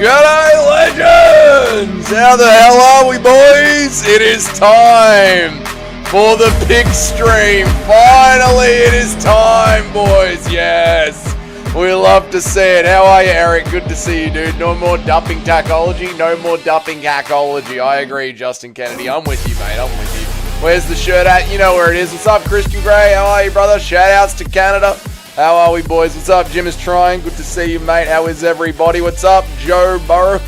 G'day, legends! How the hell are we, boys? It is time for the pick stream. Finally, it is time, boys. Yes, we love to see it. How are you, Eric? Good to see you, dude. No more dumping tachology. No more dumping hackology. I agree, Justin Kennedy. I'm with you, mate. I'm with you. Where's the shirt at? You know where it is. What's up, Christian Gray? How are you, brother? Shout outs to Canada. How are we, boys? What's up? Jim is trying. Good to see you, mate. How is everybody? What's up, Joe Burrow?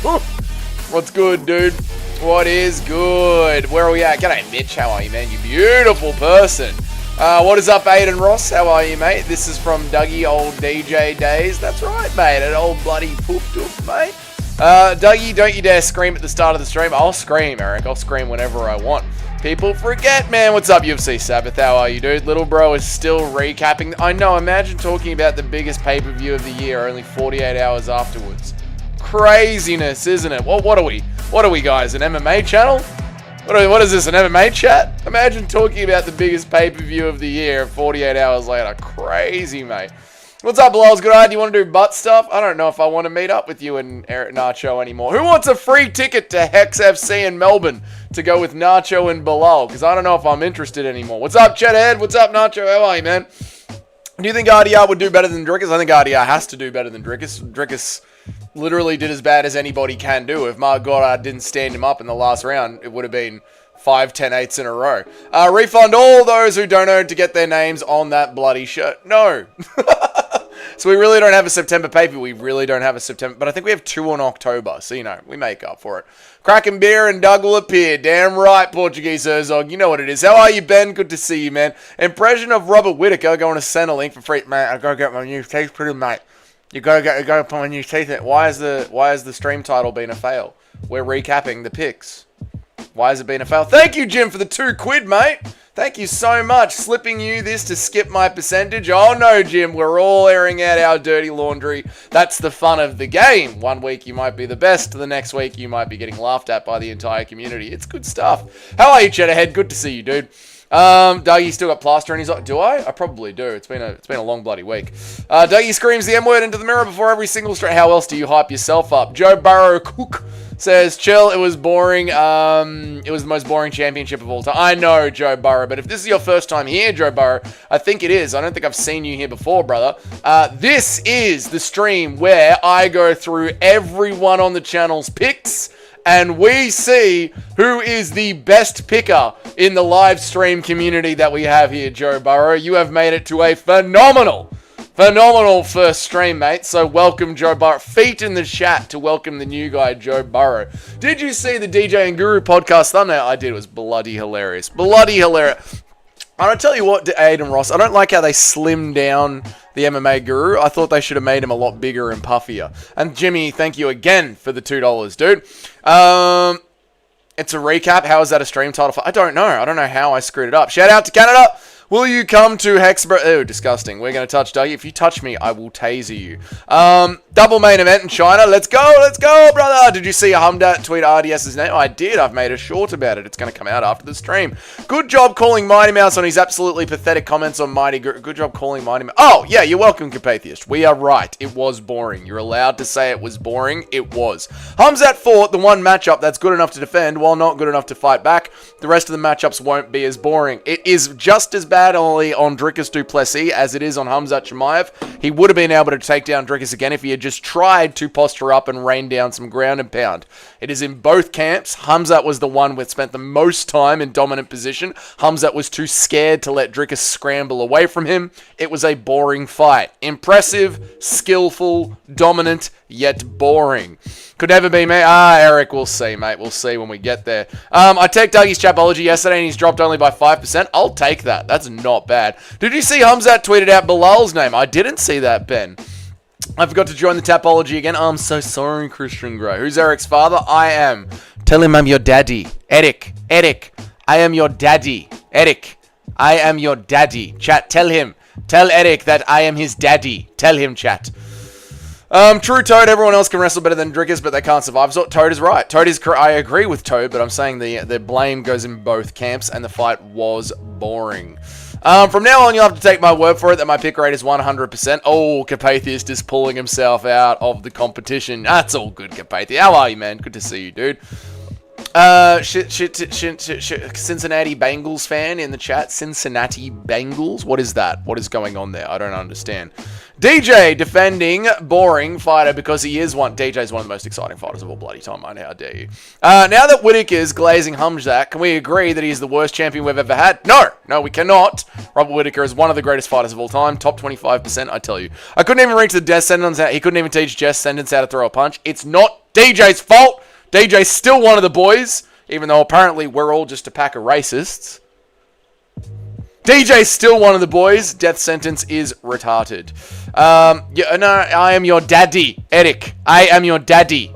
What's good, dude? What is good? Where are we at? G'day, Mitch. How are you, man? You beautiful person. What is up, Aiden Ross? How are you, mate? This is from Dougie, old DJ days. That's right, mate. An old bloody poof, mate. Dougie, don't you dare scream at the start of the stream. I'll scream, Eric. I'll scream whenever I want. People forget, man. What's up, UFC Sabbath? How are you, dude? Little bro is still recapping. I know, imagine talking about the biggest pay-per-view of the year only 48 hours afterwards. Craziness, isn't it? What are we? What are we, guys? An MMA channel? What is this, an MMA chat? Imagine talking about the biggest pay-per-view of the year 48 hours later. Crazy, mate. What's up, Lars? Good eye. Do you want to do butt stuff? I don't know if I want to meet up with you and Eric Nacho anymore. Who wants a free ticket to Hex FC in Melbourne to go with Nacho and Bilal? Because I don't know if I'm interested anymore. What's up, Chet What's up, Nacho? How are you, man? Do you think RDR would do better than Drickus? I think RDR has to do better than Drickus. Drickus literally did as bad as anybody can do. If Mark Goddard didn't stand him up in the last round, it would have been 5 10-8s in a row. Refund all those who don't know to get their names on that bloody shirt. No. So we really don't have a September pay-per-view. We really don't have a September. But I think we have 2 in October. So, you know, we make up for it. Kraken Beer and Doug will appear. Damn right, Portuguese Herzog. You know what it is. How are you, Ben? Good to see you, man. Impression of Robert Whittaker going to Centrelink for free. Mate, I gotta get my new teeth pretty, mate. You gotta put my new teeth in. Why is the stream title been a fail? We're recapping the picks. Why has it been a fail? Thank you, Jim, for the £2, mate. Thank you so much. Slipping you this to skip my percentage. Oh no, Jim, we're all airing out our dirty laundry. That's the fun of the game. One week you might be the best. The next week you might be getting laughed at by the entire community. It's good stuff. How are you, Cheddarhead? Good to see you, dude. Dougie still got plaster in his eye. Do I? I probably do. It's been a long bloody week. Dougie screams the M word into the mirror before every single stream. How else do you hype yourself up? Joe Burrow Cook says, chill, it was boring. It was the most boring championship of all time. I know, Joe Burrow, but if this is your first time here, Joe Burrow, I think it is. I don't think I've seen you here before, brother. This is the stream where I go through everyone on the channel's picks, and we see who is the best picker in the live stream community that we have here, Joe Burrow. You have made it to a phenomenal first stream, mate. So welcome, Joe Burrow. Feet in the chat to welcome the new guy, Joe Burrow. Did you see the DJ and Guru podcast thumbnail? I did. It was bloody hilarious. Bloody hilarious. I'll tell you what, Aiden Ross, I don't like how they slimmed down the MMA Guru. I thought they should have made him a lot bigger and puffier. And Jimmy, thank you again for the $2, dude. It's a recap. How is that a stream title? I don't know. I don't know how I screwed it up. Shout out to Canada. Will you come to Hexborough? Ew, disgusting. We're going to touch Dougie. If you touch me, I will taser you. Double main event in China. Let's go, brother. Did you see Humdat tweet RDS's name? I did. I've made a short about it. It's going to come out after the stream. Good job calling Mighty Mouse on his absolutely pathetic comments on Mighty Guru. Good job calling Mighty Mouse. Oh, yeah, you're welcome, Capatheist. We are right. It was boring. You're allowed to say it was boring. It was. Humzat fought the one matchup that's good enough to defend while not good enough to fight back. The rest of the matchups won't be as boring. It is just as bad on Drickus du Plessis as it is on Humzat Chimaev. He would have been able to take down Drickus again if he had just tried to posture up and rain down some ground and pound. It is in both camps. Humzat was the one that spent the most time in dominant position. Humzat was too scared to let Drickus scramble away from him. It was a boring fight. Impressive, skillful, dominant, yet boring. Could never be me. Eric, we'll see, mate. We'll see when we get there. I checked Dougie's Chapology yesterday and he's dropped only by 5%. I'll take that. That's not bad. Did you see Humzat tweeted out Bilal's name? I didn't see that, Ben. I forgot to join the Tapology again. I'm so sorry, Christian Grey. Who's Eric's father? I am. Tell him I'm your daddy. Eric. I am your daddy. Eric. I am your daddy. Chat, tell him. Tell Eric that I am his daddy. Tell him, chat. True Toad, everyone else can wrestle better than Drickus, but they can't survive. So Toad is right. I agree with Toad, but I'm saying the blame goes in both camps, and the fight was boring. From now on, you'll have to take my word for it that my pick rate is 100%. Oh, Carpathius just pulling himself out of the competition. That's all good, Carpathius. How are you, man? Good to see you, dude. Cincinnati Bengals fan in the chat. Cincinnati Bengals? What is that? What is going on there? I don't understand. DJ defending boring fighter because he is one. DJ's one of the most exciting fighters of all bloody time. I know, how dare you. Now that Whittaker's glazing Hamzat, can we agree that he's the worst champion we've ever had? No, we cannot. Robert Whittaker is one of the greatest fighters of all time. Top 25%, I tell you. I couldn't even reach the death sentence. He couldn't even teach Death Sentence how to throw a punch. It's not DJ's fault. DJ's still one of the boys, even though apparently we're all just a pack of racists. DJ's still one of the boys. Death Sentence is retarded. No, I am your daddy, Eric. I am your daddy.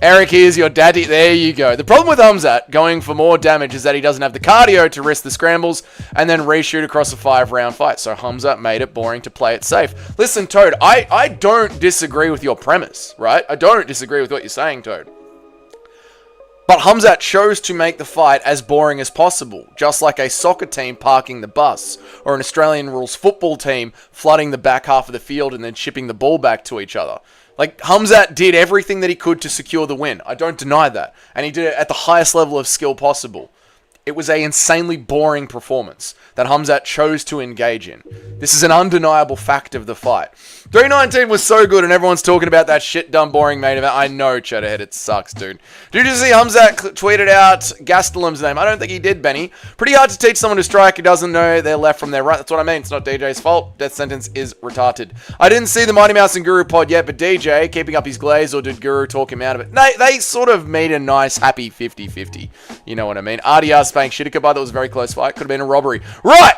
Eric, he is your daddy. There you go. The problem with Hamzat going for more damage is that he doesn't have the cardio to risk the scrambles and then reshoot across a 5-round fight. So Hamzat made it boring to play it safe. Listen, Toad, I don't disagree with your premise, right? I don't disagree with what you're saying, Toad. But Hamzat chose to make the fight as boring as possible, just like a soccer team parking the bus, or an Australian rules football team flooding the back half of the field and then chipping the ball back to each other. Like, Hamzat did everything that he could to secure the win. I don't deny that. And he did it at the highest level of skill possible. It was an insanely boring performance that Hamzat chose to engage in. This is an undeniable fact of the fight. 319 was so good and everyone's talking about that shit dumb boring main event. I know, Cheddarhead, it sucks, dude. Did you see Hamzat tweeted out Gastelum's name? I don't think he did, Benny. Pretty hard to teach someone to strike who doesn't know their left from their right. That's what I mean. It's not DJ's fault. Death Sentence is retarded. I didn't see the Mighty Mouse and Guru pod yet, but DJ keeping up his glaze, or did Guru talk him out of it? They sort of made a nice, happy 50-50. You know what I mean? RDR spank Shitika, but that was a very close fight. Could have been a robbery. Right!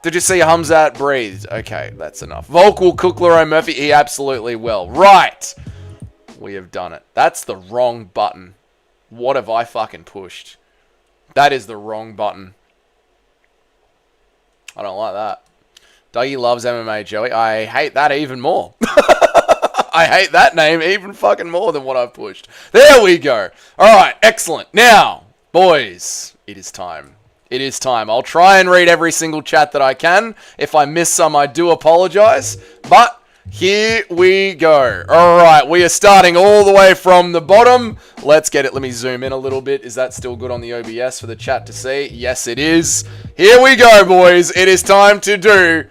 Did you see Hamzat breathe? Okay, that's enough. Volk will cook Leroy Murphy. He absolutely will. Right! We have done it. That's the wrong button. What have I fucking pushed? That is the wrong button. I don't like that. Dougie loves MMA, Joey. I hate that even more. I hate that name even fucking more than what I've pushed. There we go. Alright, excellent. Now, boys, it is time. It is time. I'll try and read every single chat that I can. If I miss some, I do apologize. But here we go. All right, we are starting all the way from the bottom. Let's get it. Let me zoom in a little bit. Is that still good on the OBS for the chat to see? Yes, it is. Here we go, boys. It is time to do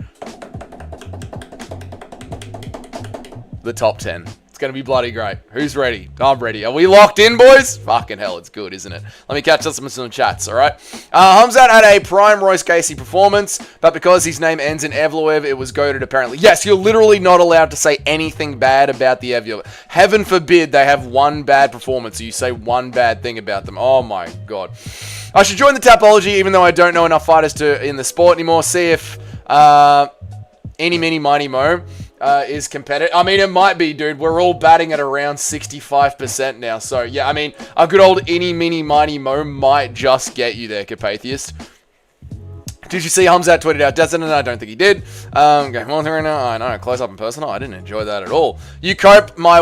the top 10. Going to be bloody great. Who's ready? I'm ready. Are we locked in, boys? Fucking hell, it's good, isn't it? Let me catch up some chats, alright? Hamzat had a prime Royce Gacy performance, but because his name ends in Evloev, it was goated apparently. Yes, you're literally not allowed to say anything bad about the Evloev. Heaven forbid they have one bad performance, or you say one bad thing about them. Oh my god. I should join the Tapology, even though I don't know enough fighters in the sport anymore. See if Eeny, Meeny, Miny, Mo is competitive. I mean, it might be, dude. We're all batting at around 65% now. So, yeah, I mean, a good old Eeny, Meeny, Miny, Mo might just get you there, Carpathius. Did you see Hamzat tweeted out Death Sentence? I don't think he did. Okay, I know, close up and personal. I didn't enjoy that at all. You cope my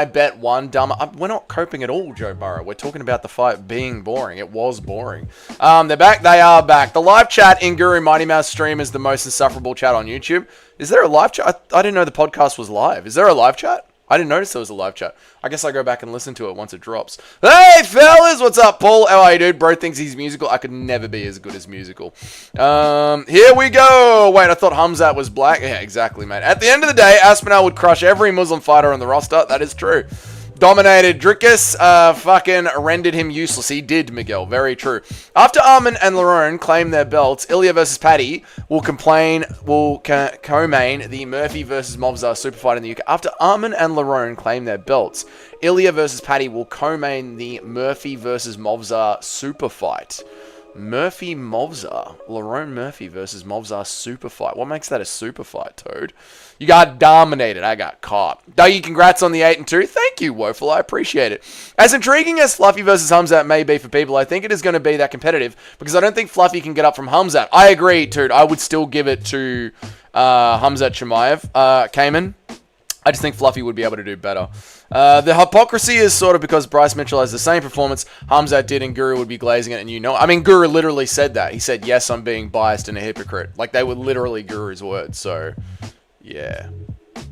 bet one dumb. We're not coping at all, Joe Burrow. We're talking about the fight being boring. It was boring. They're back. They are back. The live chat in Guru Mighty Mouse stream is the most insufferable chat on YouTube. Is there a live chat? I didn't know the podcast was live. Is there a live chat? I didn't notice there was a live chat. I guess I go back and listen to it once it drops. Hey, fellas! What's up, Paul? How are you, dude? Bro thinks he's musical. I could never be as good as musical. Here we go. Wait, I thought Hamzat was black. Yeah, exactly, mate. At the end of the day, Aspinall would crush every Muslim fighter on the roster. That is true. Dominated Drickus, fucking rendered him useless. He did, Miguel. Very true. After Armin and Lerone claim their belts, Ilya versus Paddy will co-main the Murphy versus Movzar super fight in the UK. After Armin and Lerone claim their belts, Ilya versus Paddy will co-main the Murphy versus Movzar super fight. Murphy Movzar. Lerone Murphy versus Movzar super fight. What makes that a super fight, Toad? You got dominated. I got caught. Dougie, congrats on the 8-2. Thank you, Woeful. I appreciate it. As intriguing as Fluffy versus Hamzat may be for people, I think it is going to be that competitive because I don't think Fluffy can get up from Hamzat. I agree, dude. I would still give it to Hamzat Chimaev. Cayman. I just think Fluffy would be able to do better. The hypocrisy is sort of because Bryce Mitchell has the same performance Hamzat did and Guru would be glazing it, and you know... I mean, Guru literally said that. He said, yes, I'm being biased and a hypocrite. Like, they were literally Guru's words, so... Yeah.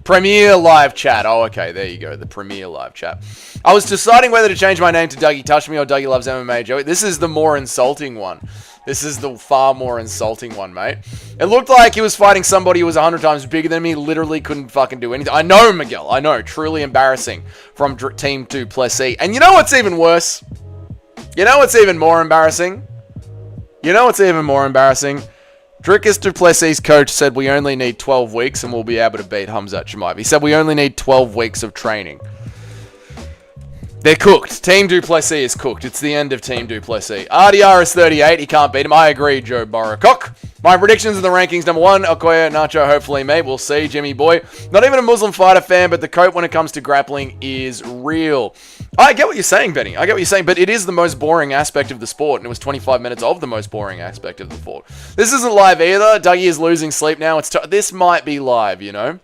Premier live chat. Oh, okay, there you go. The Premier live chat. I was deciding whether to change my name to Dougie Touch Me or Dougie Loves MMA Joey. This is the more insulting one. This is the far more insulting one, mate. It looked like he was fighting somebody who was 100 times bigger than me. Literally couldn't fucking do anything. I know, Miguel. I know. Truly embarrassing from Team 2 Plessis. And you know what's even worse? You know what's even more embarrassing? You know what's even more embarrassing? Drickus du Plessis' coach said we only need 12 weeks and we'll be able to beat Hamzat Chimaev. He said we only need 12 weeks of training. They're cooked. Team du Plessis is cooked. It's the end of Team du Plessis. RDR is 38. He can't beat him. I agree, Joe Burrow-Cock. My predictions in the rankings. Number 1, Okoye, Nacho, hopefully, mate. We'll see, Jimmy boy. Not even a Muslim fighter fan, but the coat when it comes to grappling is real. I get what you're saying, Benny. I get what you're saying, but it is the most boring aspect of the sport, and it was 25 minutes of the most boring aspect of the sport. This isn't live either. Dougie is losing sleep now. This might be live, you know?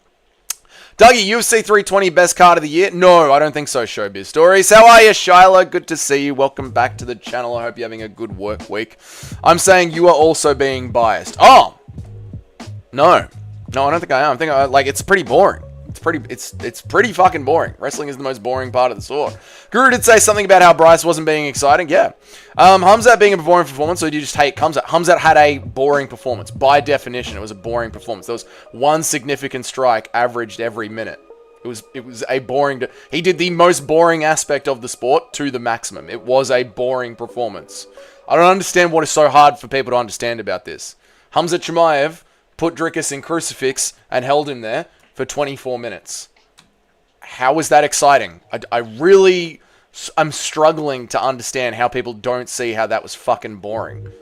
Dougie, UFC 320 best card of the year? No, I don't think so, Showbiz Stories. How are you, Shyla? Good to see you. Welcome back to the channel. I hope you're having a good work week. I'm saying you are also being biased. Oh! No. No, I don't think I am. I think it's pretty boring. It's pretty fucking boring. Wrestling is the most boring part of the sport. Guru did say something about how Bryce wasn't being exciting. Yeah. Hamzat being a boring performance, or do you just hate Hamzat? Hamzat had a boring performance. By definition, it was a boring performance. There was one significant strike averaged every minute. It was a boring... He did the most boring aspect of the sport to the maximum. It was a boring performance. I don't understand what is so hard for people to understand about this. Hamzat Chimaev put Drickus in crucifix and held him there for 24 minutes. How is that exciting? I'm struggling to understand how people don't see how that was fucking boring.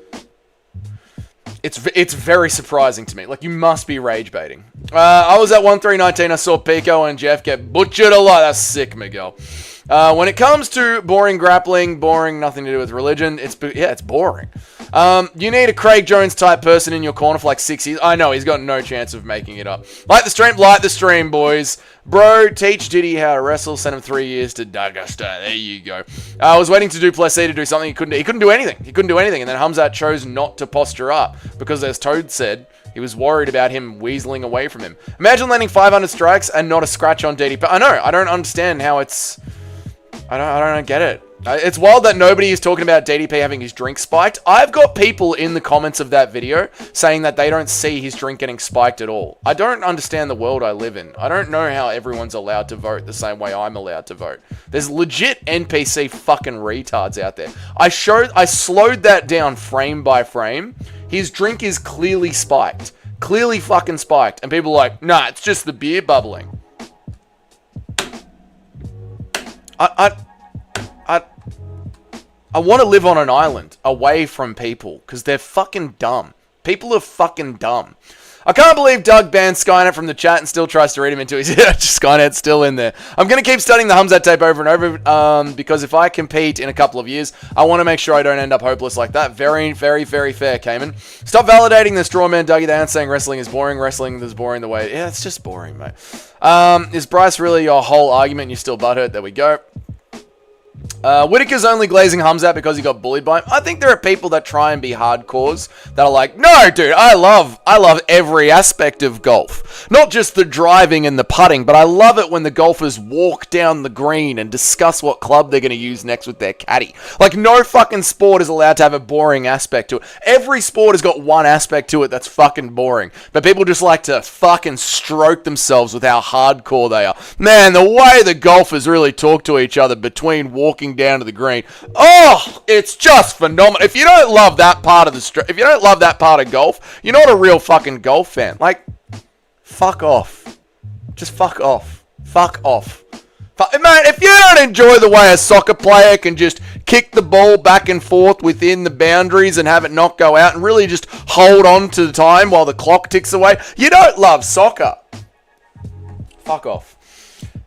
It's very surprising to me. Like, you must be rage baiting. I was at 1-3-19. I saw Pico and Jeff get butchered a lot. That's sick, Miguel. When it comes to boring grappling, boring, nothing to do with religion, it's boring. You need a Craig Jones type person in your corner for like 6 years. I know, he's got no chance of making it up. Like the stream, boys. Bro, teach Diddy how to wrestle. Send him 3 years to Augusta. There you go. I was waiting to do Plessis to do something. He couldn't do anything. He couldn't do anything. And then Hamzat chose not to posture up because, as Toad said, he was worried about him weaseling away from him. Imagine landing 500 strikes and not a scratch on DDP. I know. I don't understand how it's... I don't get it. It's wild that nobody is talking about DDP having his drink spiked. I've got people in the comments of that video saying that they don't see his drink getting spiked at all. I don't understand the world I live in. I don't know how everyone's allowed to vote the same way I'm allowed to vote. There's legit NPC fucking retards out there. I slowed that down frame by frame. His drink is clearly spiked. Clearly fucking spiked. And people are like, nah, it's just the beer bubbling. I want to live on an island away from people because they're fucking dumb. People are fucking dumb. I can't believe Doug banned Skynet from the chat and still tries to read him into his... Skynet's still in there. I'm going to keep studying the Hamzat tape over and over because if I compete in a couple of years, I want to make sure I don't end up hopeless like that. Very, very, very fair, Cayman. Stop validating the straw man, Dougie. They aren't saying wrestling is boring. Wrestling is boring the way... Yeah, it's just boring, mate. Is Bryce really your whole argument? You still butthurt? There we go. Whitaker's only glazing Hamzat because he got bullied by him. I think there are people that try and be hardcores that are like, no, dude, I love every aspect of golf. Not just the driving and the putting, but I love it when the golfers walk down the green and discuss what club they're going to use next with their caddy. Like, no fucking sport is allowed to have a boring aspect to it. Every sport has got one aspect to it that's fucking boring. But people just like to fucking stroke themselves with how hardcore they are. Man, the way the golfers really talk to each other between walking down to the green. Oh, it's just phenomenal. If you don't love that part of if you don't love that part of golf, you're not a real fucking golf fan. Like, fuck off. Just fuck off. Fuck off. Man, if you don't enjoy the way a soccer player can just kick the ball back and forth within the boundaries and have it not go out and really just hold on to the time while the clock ticks away, you don't love soccer. Fuck off.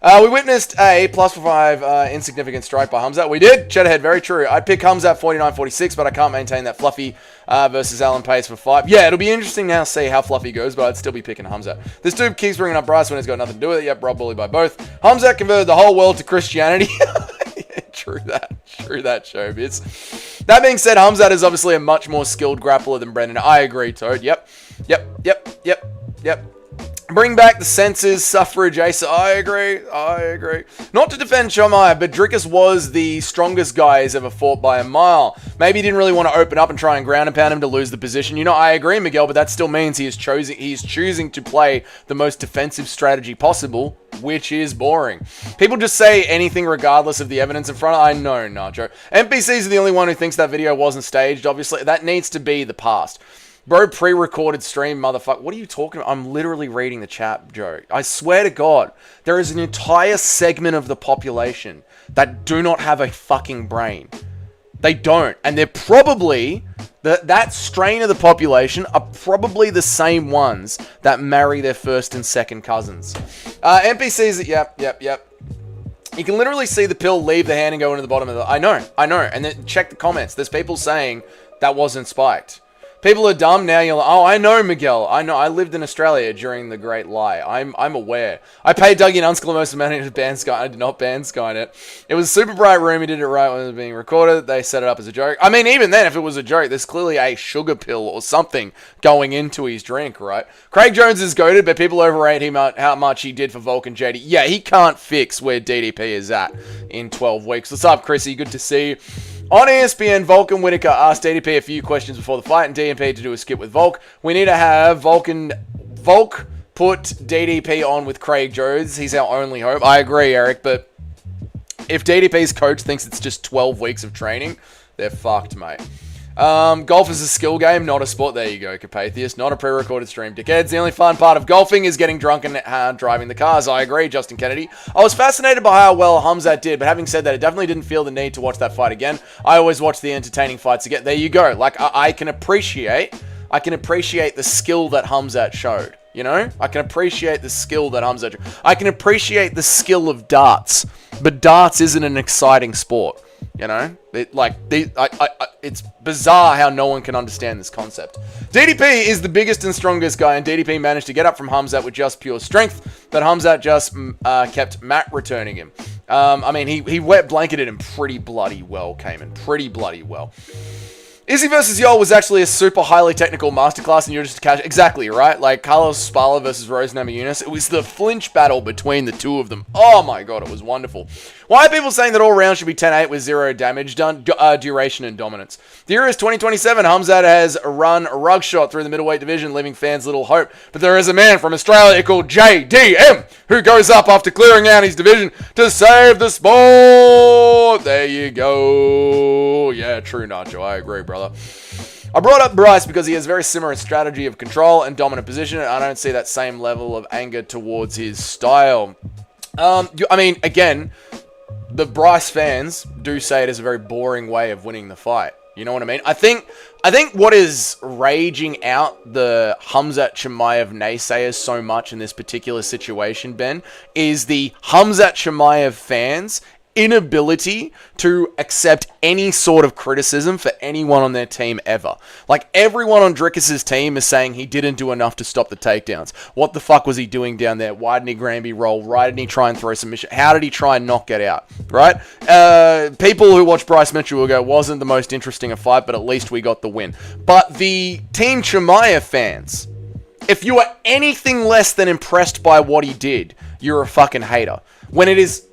We witnessed a +5 insignificant strike by Hamzat. We did. Cheddarhead, very true. I'd pick Hamzat 49-46, but I can't maintain that Fluffy versus Alan Pace for 5. Yeah, it'll be interesting now to see how Fluffy goes, but I'd still be picking Hamzat. This dude keeps bringing up Bryce when he's got nothing to do with it. Yep, Rob bullied by both. Hamzat converted the whole world to Christianity. Yeah, true that. True that, Showbiz. That being said, Hamzat is obviously a much more skilled grappler than Brendan. I agree, Toad. Yep. Bring back the senses, suffrage, Asa. I agree. Not to defend Chimaev, but Drickus was the strongest guy he's ever fought by a mile. Maybe he didn't really want to open up and try and ground and pound him to lose the position. You know, I agree, Miguel, but that still means he is choosing to play the most defensive strategy possible, which is boring. People just say anything regardless of the evidence in front of. I know, Nacho. NPCs are the only one who thinks that video wasn't staged, obviously. That needs to be the past. Bro, pre-recorded stream, motherfucker. What are you talking about? I'm literally reading the chat, Joe. I swear to God, there is an entire segment of the population that do not have a fucking brain. They don't. And they're probably, that strain of the population are probably the same ones that marry their first and second cousins. NPCs, yep. You can literally see the pill leave the hand and go into the bottom of the... I know. And then check the comments. There's people saying that wasn't spiked. People are dumb now. You're like, oh, I know, Miguel. I know. I lived in Australia during the Great Lie. I'm aware. I paid Dougie and Uncle most of the money to ban Sky. I did not ban Skynet. It was a super bright room. He did it right when it was being recorded. They set it up as a joke. I mean, even then, if it was a joke, there's clearly a sugar pill or something going into his drink, right? Craig Jones is goated, but people overrate him how much he did for Volk and JD. Yeah, he can't fix where DDP is at in 12 weeks. What's up, Chrissy? Good to see you. On ESPN, Volk and Whitaker asked DDP a few questions before the fight and DDP to do a skip with Volk. We need to have Volk put DDP on with Craig Jones. He's our only hope. I agree, Eric, but if DDP's coach thinks it's just 12 weeks of training, they're fucked, mate. Golf is a skill game, not a sport. There you go, Carpathius. Not a pre-recorded stream, dickheads. The only fun part of golfing is getting drunk and driving the cars. I agree, Justin Kennedy. I was fascinated by how well Hamzat did, but having said that, I definitely didn't feel the need to watch that fight again. I always watch the entertaining fights again. There you go. Like, I can appreciate the skill that Hamzat showed. You know? I can appreciate the skill that Hamzat showed. I can appreciate the skill of darts, but darts isn't an exciting sport. You know, it's bizarre how no one can understand this concept. DDP is the biggest and strongest guy, and DDP managed to get up from Hamzat with just pure strength, but Hamzat just kept Matt returning him. I mean, he wet blanketed him pretty bloody well, Cayman. Pretty bloody well. Izzy versus Yol was actually a super highly technical masterclass, and you're just a cash. Exactly, right? Like Carlos Spala versus Rose Namajunas. It was the flinch battle between the two of them. Oh my god, it was wonderful. Why are people saying that all rounds should be 10-8 with 0 damage done, duration and dominance? The year is 2027. Hamzat has run a rug shot through the middleweight division, leaving fans little hope. But there is a man from Australia called JDM who goes up after clearing out his division to save the sport. There you go. Yeah, true, Nacho. I agree, brother. I brought up Bryce because he has very similar strategy of control and dominant position, and I don't see that same level of anger towards his style. I mean, again, the Bryce fans do say it is a very boring way of winning the fight. You know what I mean? I think what is raging out the Hamzat Chimaev naysayers so much in this particular situation, Ben, is the Hamzat Chimaev fans' inability to accept any sort of criticism for anyone on their team ever. Like, everyone on Drickus' team is saying he didn't do enough to stop the takedowns. What the fuck was he doing down there? Why didn't he Granby roll? Why didn't he try and throw submission? How did he try and not get out? Right? People who watch Bryce Mitchell will go, wasn't the most interesting a fight, but at least we got the win. But the Team Chimaev fans, if you are anything less than impressed by what he did, you're a fucking hater. When it is...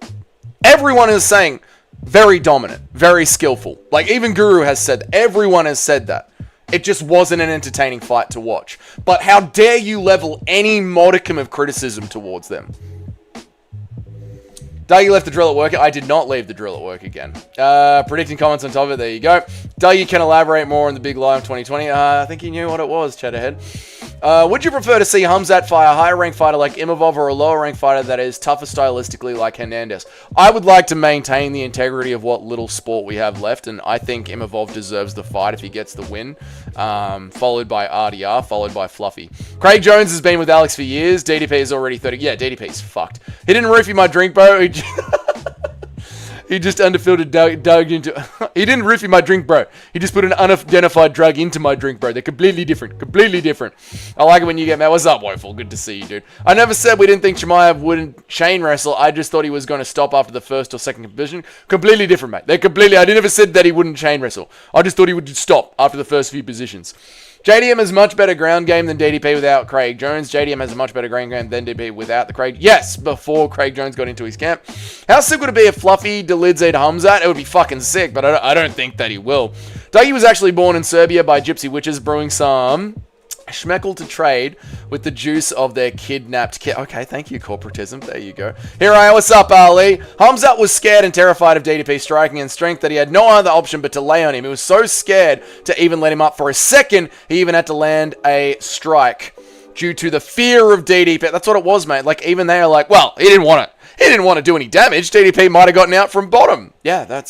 Everyone is saying very dominant, very skillful. Like, even Guru has said that. Everyone has said that. It just wasn't an entertaining fight to watch. But how dare you level any modicum of criticism towards them? Dougie left the drill at work. I did not leave the drill at work again. Predicting comments on top of it. There you go. Dougie can elaborate more on the big lie of 2020. I think he knew what it was, Cheddarhead. Would you prefer to see Khamzat fight a higher ranked fighter like Imavov or a lower ranked fighter that is tougher stylistically like Hernandez? I would like to maintain the integrity of what little sport we have left, and I think Imavov deserves the fight if he gets the win. Followed by RDR, followed by Fluffy. Craig Jones has been with Alex for years. DDP is already 30. Yeah, DDP's fucked. He didn't roofie my drink, bro. He just underfilled dug into... He didn't roofie my drink, bro. He just put an unidentified drug into my drink, bro. They're completely different. Completely different. I like it when you get mad. What's up, Woeful? Good to see you, dude. I never said we didn't think Chimaev wouldn't chain wrestle. I just thought he was going to stop after the first or second position. Completely different, mate. They're completely... I never said that he wouldn't chain wrestle. I just thought he would stop after the first few positions. JDM has much better ground game than DDP without Craig Jones. JDM has a much better ground game than DDP without the Craig. Yes, before Craig Jones got into his camp. How sick would it be if Fluffy Delidze Khamzat? It would be fucking sick, but I don't think that he will. Dougie was actually born in Serbia by gypsy witches brewing some schmeckle to trade with the juice of their kidnapped kid. Okay, thank you, corporatism. There you go. Here I am. What's up, Ali? Khamzat was scared and terrified of DDP striking in strength that he had no other option but to lay on him. He was so scared to even let him up for a second, he even had to land a strike due to the fear of DDP. That's what it was, mate. Like, even they are like, well, he didn't want it. He didn't want to do any damage. DDP might have gotten out from bottom. Yeah,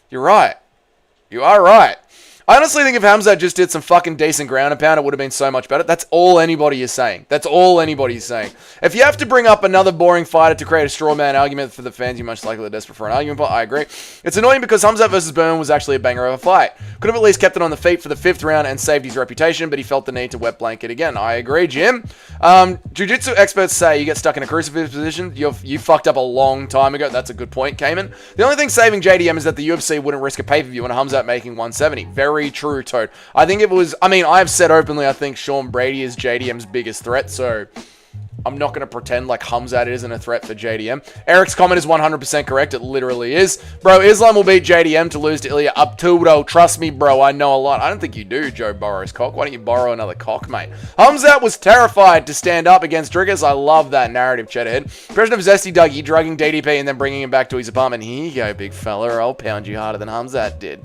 you're right. You are right. I honestly think if Khamzat just did some fucking decent ground and pound, it would have been so much better. That's all anybody is saying. That's all anybody is saying. If you have to bring up another boring fighter to create a straw man argument for the fans, you're much likely desperate for an argument, but I agree. It's annoying because Khamzat versus Burn was actually a banger of a fight. Could have at least kept it on the feet for the 5th round and saved his reputation, but he felt the need to wet blanket again. I agree, Jim. Jiu-Jitsu experts say you get stuck in a crucifix position. You fucked up a long time ago. That's a good point, Cayman. The only thing saving JDM is that the UFC wouldn't risk a pay-per-view and Khamzat making 170. Very true, Toad. I think it was... I mean, I've said openly I think Sean Brady is JDM's biggest threat, so I'm not going to pretend like Khamzat isn't a threat for JDM. Eric's comment is 100% correct. It literally is. Bro, Islam will beat JDM to lose to Ilya Abtudo. Trust me, bro. I know a lot. I don't think you do, Joe Burrow's cock. Why don't you borrow another cock, mate? Khamzat was terrified to stand up against Driggers. I love that narrative, Cheddarhead. Impression of Zesty Dougie drugging DDP and then bringing him back to his apartment. Here you go, big fella. I'll pound you harder than Khamzat did.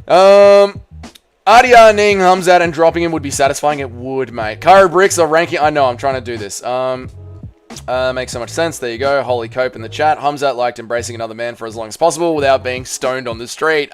RDR kneeing Khamzat and dropping him would be satisfying. It would, mate. Cairo Bricks are ranking... I know, I'm trying to do this. Makes so much sense. There you go. Holy Cope in the chat. Khamzat liked embracing another man for as long as possible without being stoned on the street.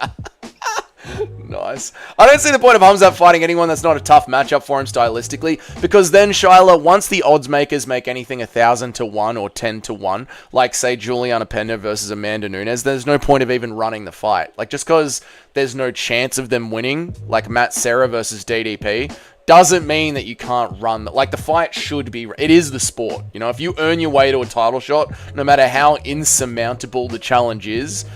Nice. I don't see the point of Khamzat fighting anyone that's not a tough matchup for him stylistically, because then, Shyla, once the odds makers make anything 1,000 to 1 or 10 to 1, like, say, Juliana Pena versus Amanda Nunes, there's no point of even running the fight. Like, just because there's no chance of them winning, like Matt Serra versus DDP, doesn't mean that you can't run. Like, the fight should be... It is the sport. You know, if you earn your way to a title shot, no matter how insurmountable the challenge is,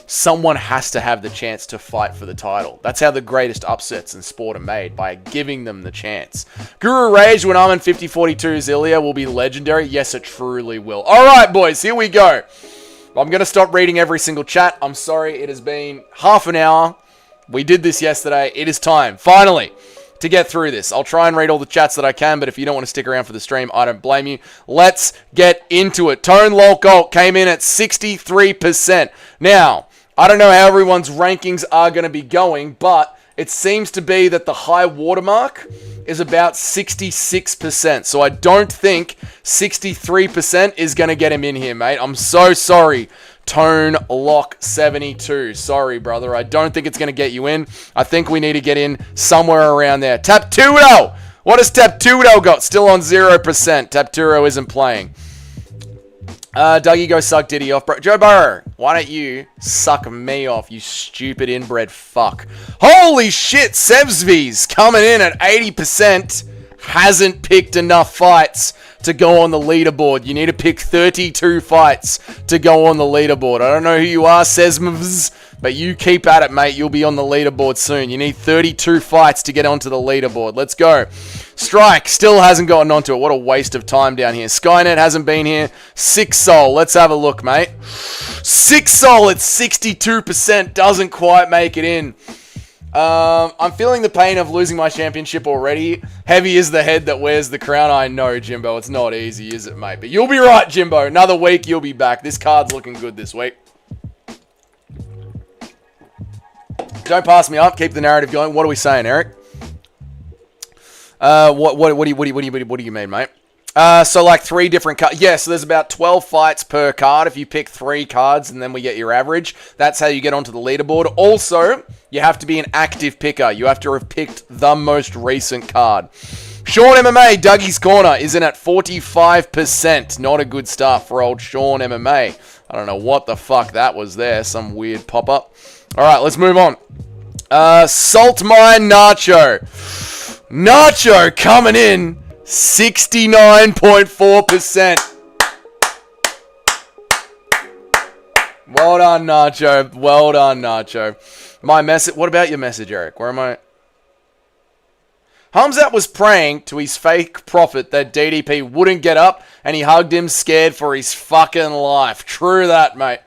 someone has to have the chance to fight for the title. That's how the greatest upsets in sport are made, by giving them the chance. Guru Rage when Armin 5042's Ilya will be legendary. Yes, it truly will. Alright, boys, here we go. I'm going to stop reading every single chat. I'm sorry, it has been half an hour. We did this yesterday. It is time, finally, to get through this. I'll try and read all the chats that I can, but if you don't want to stick around for the stream, I don't blame you. Let's get into it. Tone Lolcolt came in at 63%. Now, I don't know how everyone's rankings are going to be going, but it seems to be that the high watermark is about 66%. So I don't think 63% is going to get him in here, mate. I'm so sorry. Tone Lock 72. Sorry, brother. I don't think it's going to get you in. I think we need to get in somewhere around there. Taptudo! What has Taptudo got? Still on 0%. Taptudo isn't playing. Dougie, go suck Diddy off, bro. Joe Burrow, why don't you suck me off, you stupid inbred fuck. Holy shit, Sevsvi's coming in at 80%. Hasn't picked enough fights to go on the leaderboard. You need to pick 32 fights to go on the leaderboard. I don't know who you are, Sesmvs, but you keep at it, mate. You'll be on the leaderboard soon. You need 32 fights to get onto the leaderboard. Let's go. Strike still hasn't gotten onto it. What a waste of time down here. Skynet hasn't been here. Six Soul. Let's have a look, mate. Six Soul at 62%. Doesn't quite make it in. I'm feeling the pain of losing my championship already. Heavy is the head that wears the crown. I know, Jimbo. It's not easy, is it, mate? But you'll be right, Jimbo. Another week, you'll be back. This card's looking good this week. Don't pass me up. Keep the narrative going. What are we saying, Eric? What do you mean, mate? So like 3 different cards. Yeah, so there's about 12 fights per card. If you pick 3 cards and then we get your average, that's how you get onto the leaderboard. Also, you have to be an active picker. You have to have picked the most recent card. Sean MMA, Dougie's Corner, is in at 45%. Not a good start for old Sean MMA. I don't know what the fuck that was there. Some weird pop-up. All right, let's move on. Salt Mine Nacho. Nacho coming in 69.4%. Well done, Nacho. Well done, Nacho. My message. What about your message, Eric? Where am I? Hamzat was praying to his fake prophet that DDP wouldn't get up, and he hugged him scared for his fucking life. True that, mate.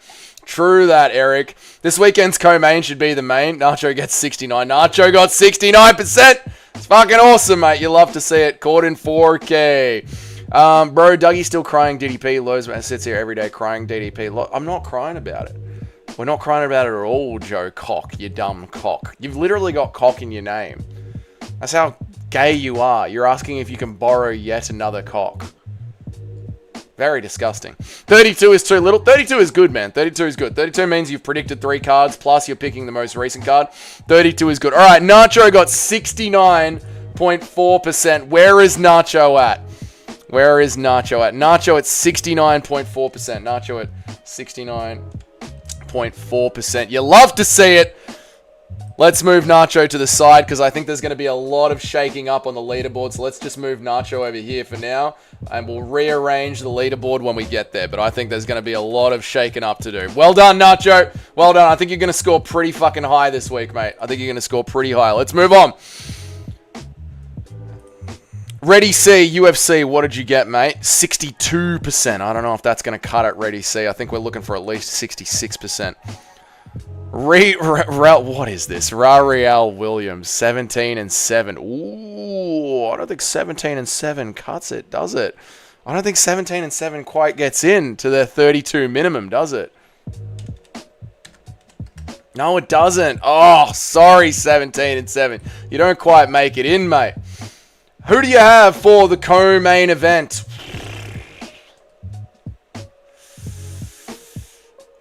True that, Eric. This weekend's co-main should be the main. Nacho gets 69. Nacho got 69%. It's fucking awesome, mate. You love to see it. Caught in 4K. Bro, Dougie's still crying DDP. Lowe's sits here every day crying DDP. I'm not crying about it. We're not crying about it at all, Joe Cock, you dumb cock. You've literally got cock in your name. That's how gay you are. You're asking if you can borrow yet another cock. Very disgusting. 32 is too little. 32 is good, man. 32 is good. 32 means you've predicted 3 cards, plus you're picking the most recent card. 32 is good. All right, Nacho got 69.4%. Where is Nacho at? Where is Nacho at? Nacho at 69.4%. Nacho at 69.4%. You love to see it. Let's move Nacho to the side because I think there's going to be a lot of shaking up on the leaderboard. So let's just move Nacho over here for now. And we'll rearrange the leaderboard when we get there. But I think there's going to be a lot of shaking up to do. Well done, Nacho. Well done. I think you're going to score pretty fucking high this week, mate. I think you're going to score pretty high. Let's move on. Ready C, UFC, what did you get, mate? 62%. I don't know if that's going to cut it, Ready C. I think we're looking for at least 66%. What is this? Rariel Williams, 17-7. Ooh, I don't think 17-7 cuts it, does it? I don't think 17-7 quite gets in to their 32 minimum, does it? No, it doesn't. Oh, sorry, 17-7. You don't quite make it in, mate. Who do you have for the co-main event?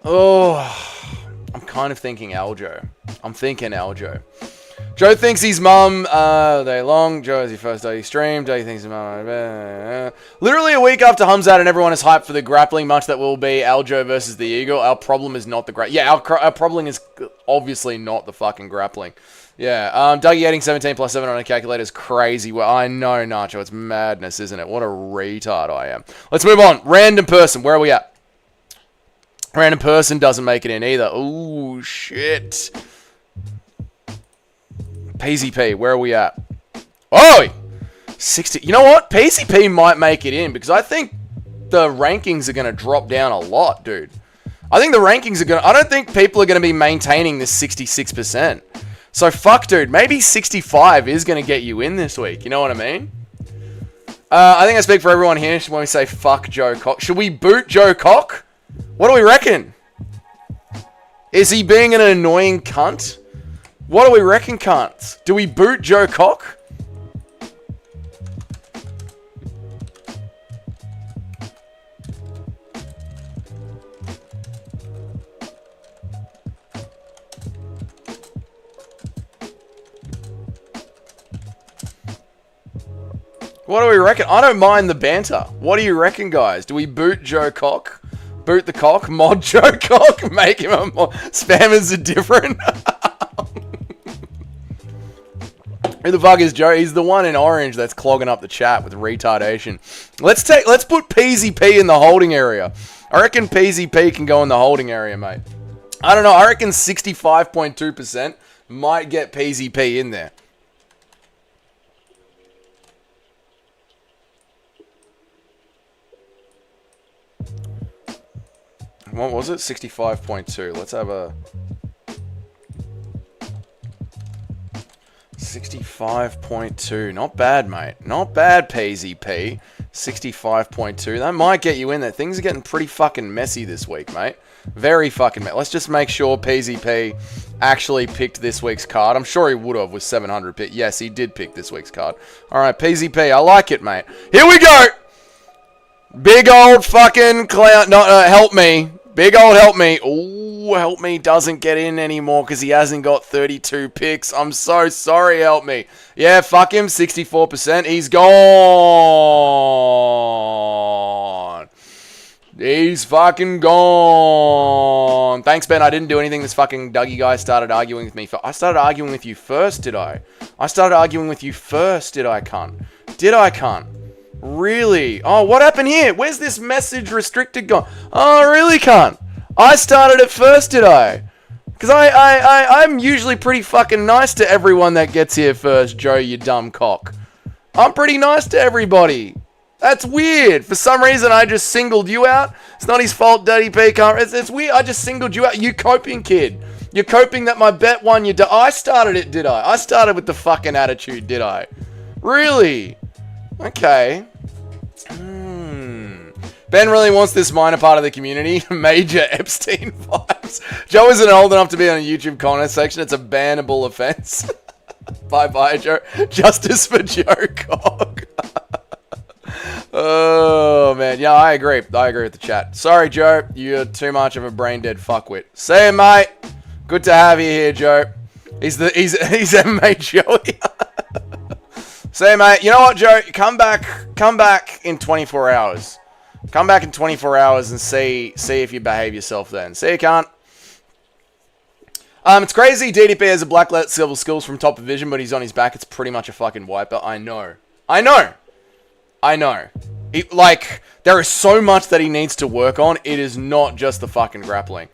Oh, I'm kind of thinking Aljo. I'm thinking Aljo. Joe thinks his mum day long. Joe is your first day stream. Joe thinks his mum. Literally a week after Hamzat and everyone is hyped for the grappling match that will be Aljo versus the Eagle. Our problem is not the our problem is obviously not the fucking grappling. Yeah, Dougie adding 17 plus 7 on a calculator is crazy. Well, I know, Nacho. It's madness, isn't it? What a retard I am. Let's move on. Random person. Where are we at? Random person doesn't make it in either. Ooh, shit. PZP, where are we at? Oh! 60. You know what? PZP might make it in because I think the rankings are going to drop down a lot, dude. I think the rankings are going to... I don't think people are going to be maintaining this 66%. So, fuck, dude. Maybe 65 is going to get you in this week. You know what I mean? I think I speak for everyone here when we say fuck Joe Cock. Should we boot Joe Cock? What do we reckon? Is he being an annoying cunt? What do we reckon, cunts? Do we boot Joe Cock? What do we reckon? I don't mind the banter. What do you reckon, guys? Do we boot Joe Cock? Boot the cock? Mod Joe Cock? Make him a mod. Spammers are different. Who the fuck is Joe? He's the one in orange that's clogging up the chat with retardation. Let's put PZP in the holding area. I reckon PZP can go in the holding area, mate. I don't know. I reckon 65.2% might get PZP in there. What was it? 65.2. Let's have a... 65.2. Not bad, mate. Not bad, PZP. 65.2. That might get you in there. Things are getting pretty fucking messy this week, mate. Very fucking messy. Let's just make sure PZP actually picked this week's card. I'm sure he would have with 700 pick. Yes, he did pick this week's card. All right, PZP. I like it, mate. Here we go. Big old fucking clown. No, help me. Big old help me. Ooh, help me doesn't get in anymore because he hasn't got 32 picks. I'm so sorry, help me. Yeah, fuck him. 64%. He's gone. He's fucking gone. Thanks, Ben. I didn't do anything. This fucking Dougie guy started arguing with me. I started arguing with you first, did I? I started arguing with you first, did I, cunt? Did I, cunt? Really? Oh, what happened here? Where's this message restricted gone? Oh, really, cunt? I started it first, did I? Because I'm usually pretty fucking nice to everyone that gets here first, Joe, you dumb cock. I'm pretty nice to everybody. That's weird. For some reason, I just singled you out. It's not his fault, Dirty P. It's weird. I just singled you out. You coping, kid. You're coping that my bet won you. I started it, did I? I started with the fucking attitude, did I? Really? Okay. Ben really wants this minor part of the community. Major Epstein vibes. Joe isn't old enough to be on a YouTube comment section. It's a bannable offense. Bye-bye, Joe. Justice for Joe Cock. Oh, man. Yeah, I agree. I agree with the chat. Sorry, Joe. You're too much of a brain-dead fuckwit. See you, mate. Good to have you here, Joe. He's MMA Joey. See, mate, you know what, Joe? Come back in 24 hours. Come back in 24 hours and see if you behave yourself then. See you, can't. It's crazy. DDP has a black level skills from top division, but he's on his back. It's pretty much a fucking wiper. I know. There is so much that he needs to work on. It is not just the fucking grappling.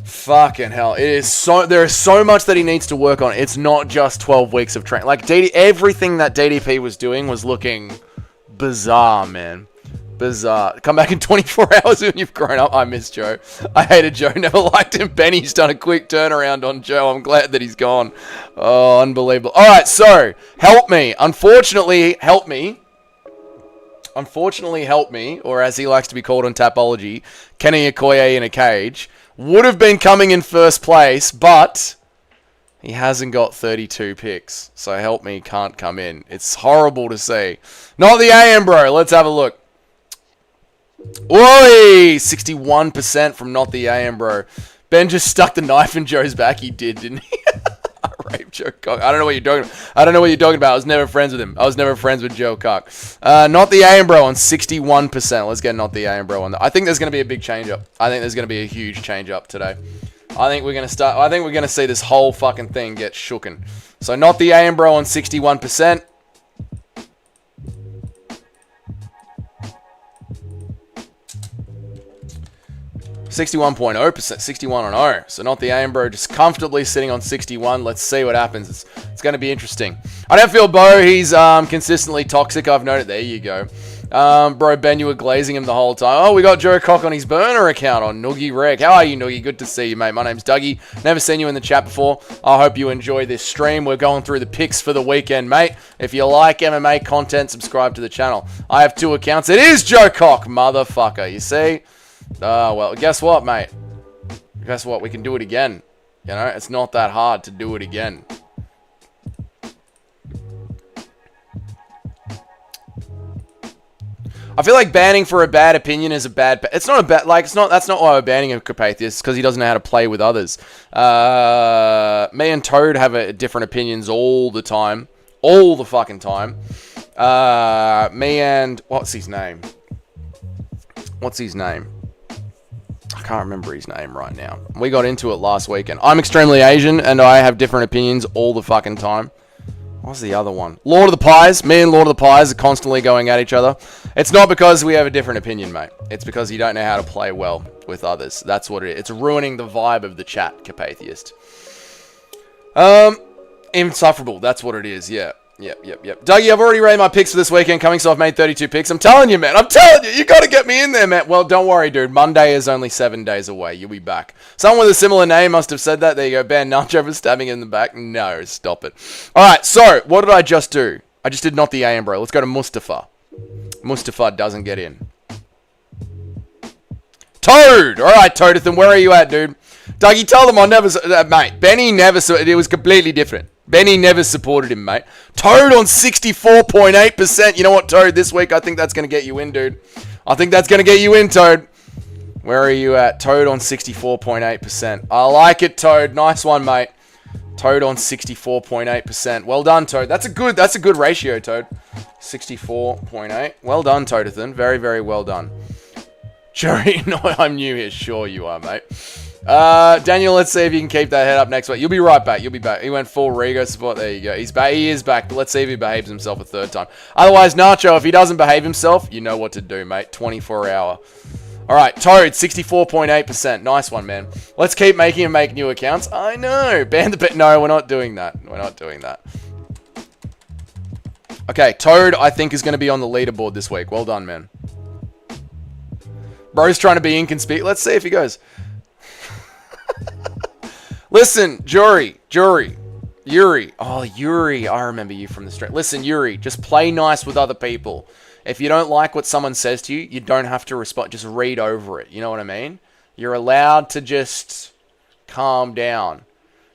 Fucking hell. There is so much that he needs to work on. It's not just 12 weeks of training. Like, everything that DDP was doing was looking bizarre, man. Bizarre. Come back in 24 hours when you've grown up. I miss Joe. I hated Joe. Never liked him. Benny's done a quick turnaround on Joe. I'm glad that he's gone. Oh, unbelievable. All right, so, help me. Unfortunately, help me, or as he likes to be called on Tapology, Kenny Okoye in a cage, would have been coming in first place, but he hasn't got 32 picks. So help me can't come in. It's horrible to see. Not the AM, bro. Let's have a look. Oi! 61% from Not the AM, bro. Ben just stuck the knife in Joe's back. He did, didn't he? Rape Joe Cock. I don't know what you're talking about. I was never friends with him. I was never friends with Joe Cock. Not the AM, bro, on 61%. Let's get Not the AM, bro, on that. I think there's going to be a big change up. I think there's going to be a huge change up today. I think we're going to see this whole fucking thing get shooken. So Not the AM, bro, on 61%. 61.0%, 61 on 0. So Not the AM, bro, just comfortably sitting on 61. Let's see what happens. It's going to be interesting. I don't feel Bo. He's consistently toxic. I've noted. There you go. Bro, Ben, you were glazing him the whole time. Oh, we got Joe Cock on his burner account on Noogie Rec. How are you, Noogie? Good to see you, mate. My name's Dougie. Never seen you in the chat before. I hope you enjoy this stream. We're going through the picks for the weekend, mate. If you like MMA content, subscribe to the channel. I have 2 accounts. It is Joe Cock, motherfucker. You see? Well, guess what, mate? Guess what? We can do it again. You know, it's not that hard to do it again. I feel like banning for a bad opinion is a bad... It's not a bad... Like, it's not... That's not why we're banning a Carpathius, because he doesn't know how to play with others. Me and Toad have different opinions all the time. All the fucking time. Me and... What's his name? I can't remember his name right now. We got into it last weekend. I'm extremely Asian, and I have different opinions all the fucking time. What's the other one? Lord of the Pies. Me and Lord of the Pies are constantly going at each other. It's not because we have a different opinion, mate. It's because you don't know how to play well with others. That's what it is. It's ruining the vibe of the chat, Carpathiist. Insufferable. That's what it is, yeah. Yep. Dougie, I've already rated my picks for this weekend coming, so I've made 32 picks. I'm telling you, man. I'm telling you. You got to get me in there, man. Well, don't worry, dude. Monday is only 7 days away. You'll be back. Someone with a similar name must have said that. There you go. Ben Nacho for stabbing in the back. No, stop it. All right, so what did I just do? I just did Not the AM, bro. Let's go to Mustafa. Mustafa doesn't get in. Toad! Alright, Toadathan, where are you at, dude? Dougie, tell them I never... mate, Benny never... It was completely different. Benny never supported him, mate. Toad on 64.8%. You know what, Toad? This week, I think that's going to get you in, dude. I think that's going to get you in, Toad. Where are you at? Toad on 64.8%. I like it, Toad. Nice one, mate. Toad on 64.8%. Well done, Toad. That's a good ratio, Toad. 64.8. Well done, Toadathan. Very, very well done. Jerry, no, I'm new here. Sure you are, mate. Daniel, let's see if you can keep that head up next week. You'll be right back. You'll be back. He went full Rigo support. There you go. He's back. He is back, but let's see if he behaves himself a third time. Otherwise, Nacho, if he doesn't behave himself, you know what to do, mate. 24-hour. All right, Toad, 64.8%. Nice one, man. Let's keep making him make new accounts. I know. Ban the bet. No, we're not doing that. We're not doing that. Okay, Toad, I think, is going to be on the leaderboard this week. Well done, man. Bro's trying to be inconspicuous. Let's see if he goes. Listen, Yuri. Oh, Yuri. I remember you from the street. Listen, Yuri, just play nice with other people. If you don't like what someone says to you, you don't have to respond. Just read over it. You know what I mean? You're allowed to just calm down.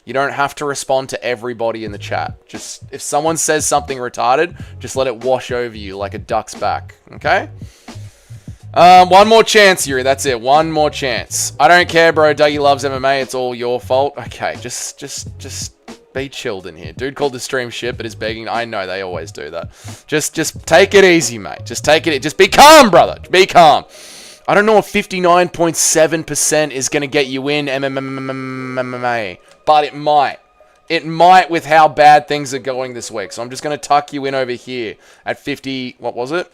You don't have to respond to everybody in the chat. Just, if someone says something retarded, just let it wash over you like a duck's back. Okay? One more chance, Yuri. That's it. One more chance. I don't care, bro. Dougie loves MMA. It's all your fault. Okay, just be chilled in here. Dude called the stream shit, but is begging. I know they always do that. Just take it easy, mate. Just take it. Just be calm, brother. Be calm. I don't know if 59.7% is going to get you in MMA, but it might. It might with how bad things are going this week. So I'm just going to tuck you in over here at 50. What was it?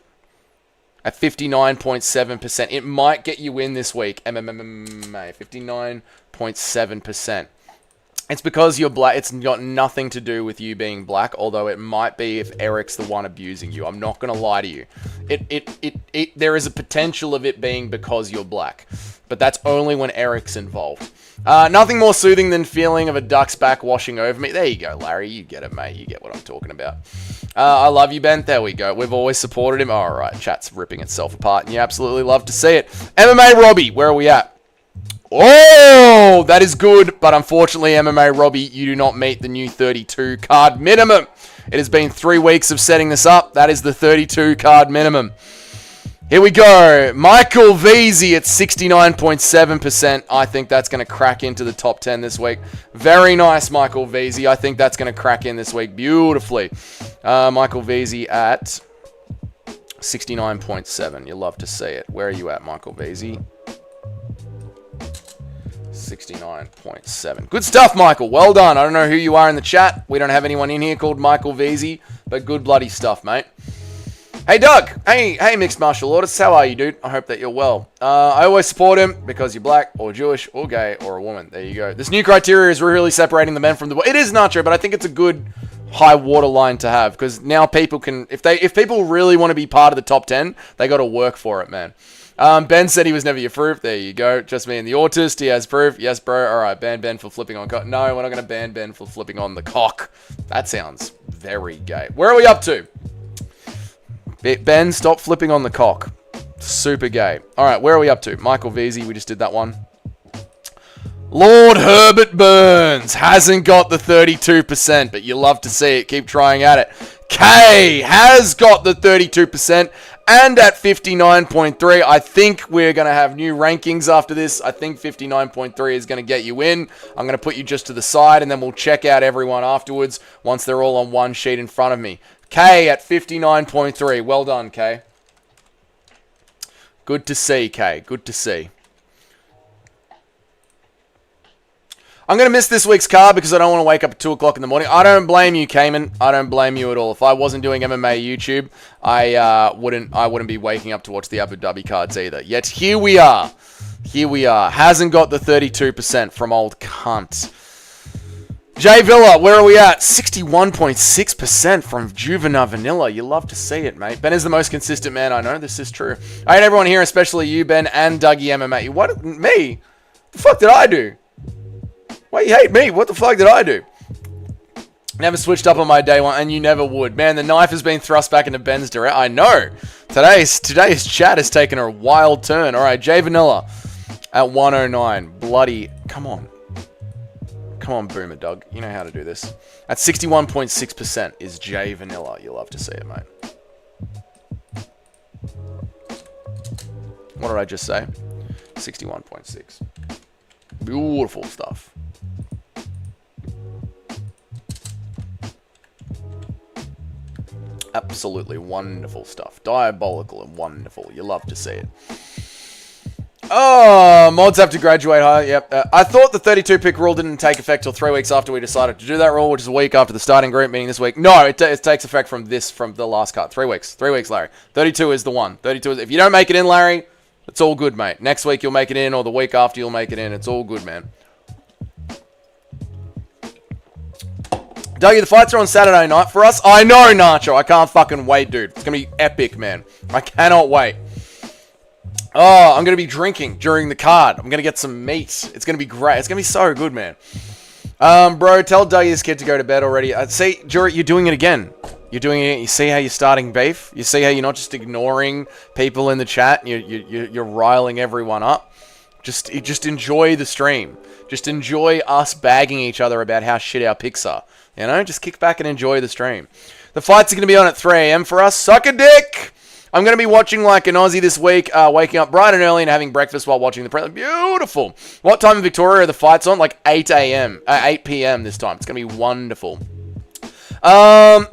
At 59.7%. It might get you in this week. MMA. 59.7%. It's because you're black. It's got nothing to do with you being black, although it might be if Eric's the one abusing you. I'm not going to lie to you. There is a potential of it being because you're black, but that's only when Eric's involved. Nothing more soothing than feeling of a duck's back washing over me. There you go, Larry. You get it, mate. You get what I'm talking about. I love you, Ben. There we go. We've always supported him. All right, chat's ripping itself apart, and you absolutely love to see it. MMA Robbie, where are we at? Oh, that is good, but unfortunately, MMA Robbie, you do not meet the new 32 card minimum. It has been 3 weeks of setting this up. That is the 32 card minimum. Here we go. Michael Veazey at 69.7%. I think that's going to crack into the top 10 this week. Very nice, Michael Veazey. I think that's going to crack in this week beautifully. Michael Veazey at 69.7. You'll love to see it. Where are you at, Michael Veazey? 69.7. Good stuff, Michael. Well done. I don't know who you are in the chat. We don't have anyone in here called Michael Veazey, but good bloody stuff, mate. Hey, Doug. Hey, Mixed Martial Artist. How are you, dude? I hope that you're well. I always support him because you're black or Jewish or gay or a woman. There you go. This new criteria is really separating the men from the women. It is not true, but I think it's a good high water line to have because now people can, if people really want to be part of the top 10, they got to work for it, man. Ben said he was never your proof. There you go. Just me and the autist. He has proof. Yes, bro. All right. Ban Ben for flipping on cock. No, we're not going to ban Ben for flipping on the cock. That sounds very gay. Where are we up to? Ben, stop flipping on the cock. Super gay. All right. Where are we up to? Michael Veazey. We just did that one. Lord Herbert Burns hasn't got the 32%, but you love to see it. Keep trying at it. K has got the 32%. And at 59.3, I think we're going to have new rankings after this. I think 59.3 is going to get you in. I'm going to put you just to the side, and then we'll check out everyone afterwards once they're all on one sheet in front of me. K at 59.3. Well done, K. Good to see, K. Good to see. I'm going to miss this week's card because I don't want to wake up at 2 o'clock in the morning. I don't blame you, Cayman. I don't blame you at all. If I wasn't doing MMA YouTube, I wouldn't be waking up to watch the Abu Dhabi cards either. Yet here we are. Here we are. Hasn't got the 32% from old cunt. Jay Villa, where are we at? 61.6% from Juvenile Vanilla. You love to see it, mate. Ben is the most consistent man I know. This is true. I hate everyone here, especially you, Ben, and Dougie MMA. What? Me? The fuck did I do? Why you hate me? What the fuck did I do? Never switched up on my day one, and you never would. Man, the knife has been thrust back into Ben's direct. I know. Today's chat has taken a wild turn. All right, J Vanilla at 109. Bloody, come on. Come on, Boomer Doug. You know how to do this. At 61.6% is J Vanilla. You'll love to see it, mate. What did I just say? 61.6. Beautiful stuff. Absolutely wonderful stuff. Diabolical and wonderful. You love to see it. Oh, mods have to graduate high. Yep. I thought the 32-pick rule didn't take effect till 3 weeks after we decided to do that rule, which is a week after the starting group meeting this week. No, it takes effect from the last cut. 3 weeks. 3 weeks, Larry. 32 is the one. 32 is... If you don't make it in, Larry, it's all good, mate. Next week you'll make it in, or the week after you'll make it in. It's all good, man. Dougie, the fights are on Saturday night for us. I know, Nacho. I can't fucking wait, dude. It's going to be epic, man. I cannot wait. Oh, I'm going to be drinking during the card. I'm going to get some meat. It's going to be great. It's going to be so good, man. Bro, tell Dougie's kid to go to bed already. See, Jury, you're doing it again. You're doing it. You see how you're starting beef? You see how you're not just ignoring people in the chat? You're riling everyone up. Just enjoy the stream. Just enjoy us bagging each other about how shit our picks are. You know, just kick back and enjoy the stream. The fights are going to be on at 3 a.m. for us. Suck a dick! I'm going to be watching like an Aussie this week, waking up bright and early and having breakfast while watching the prelim. Beautiful. What time in Victoria are the fights on? Like 8 a.m. 8 p.m. this time. It's going to be wonderful. I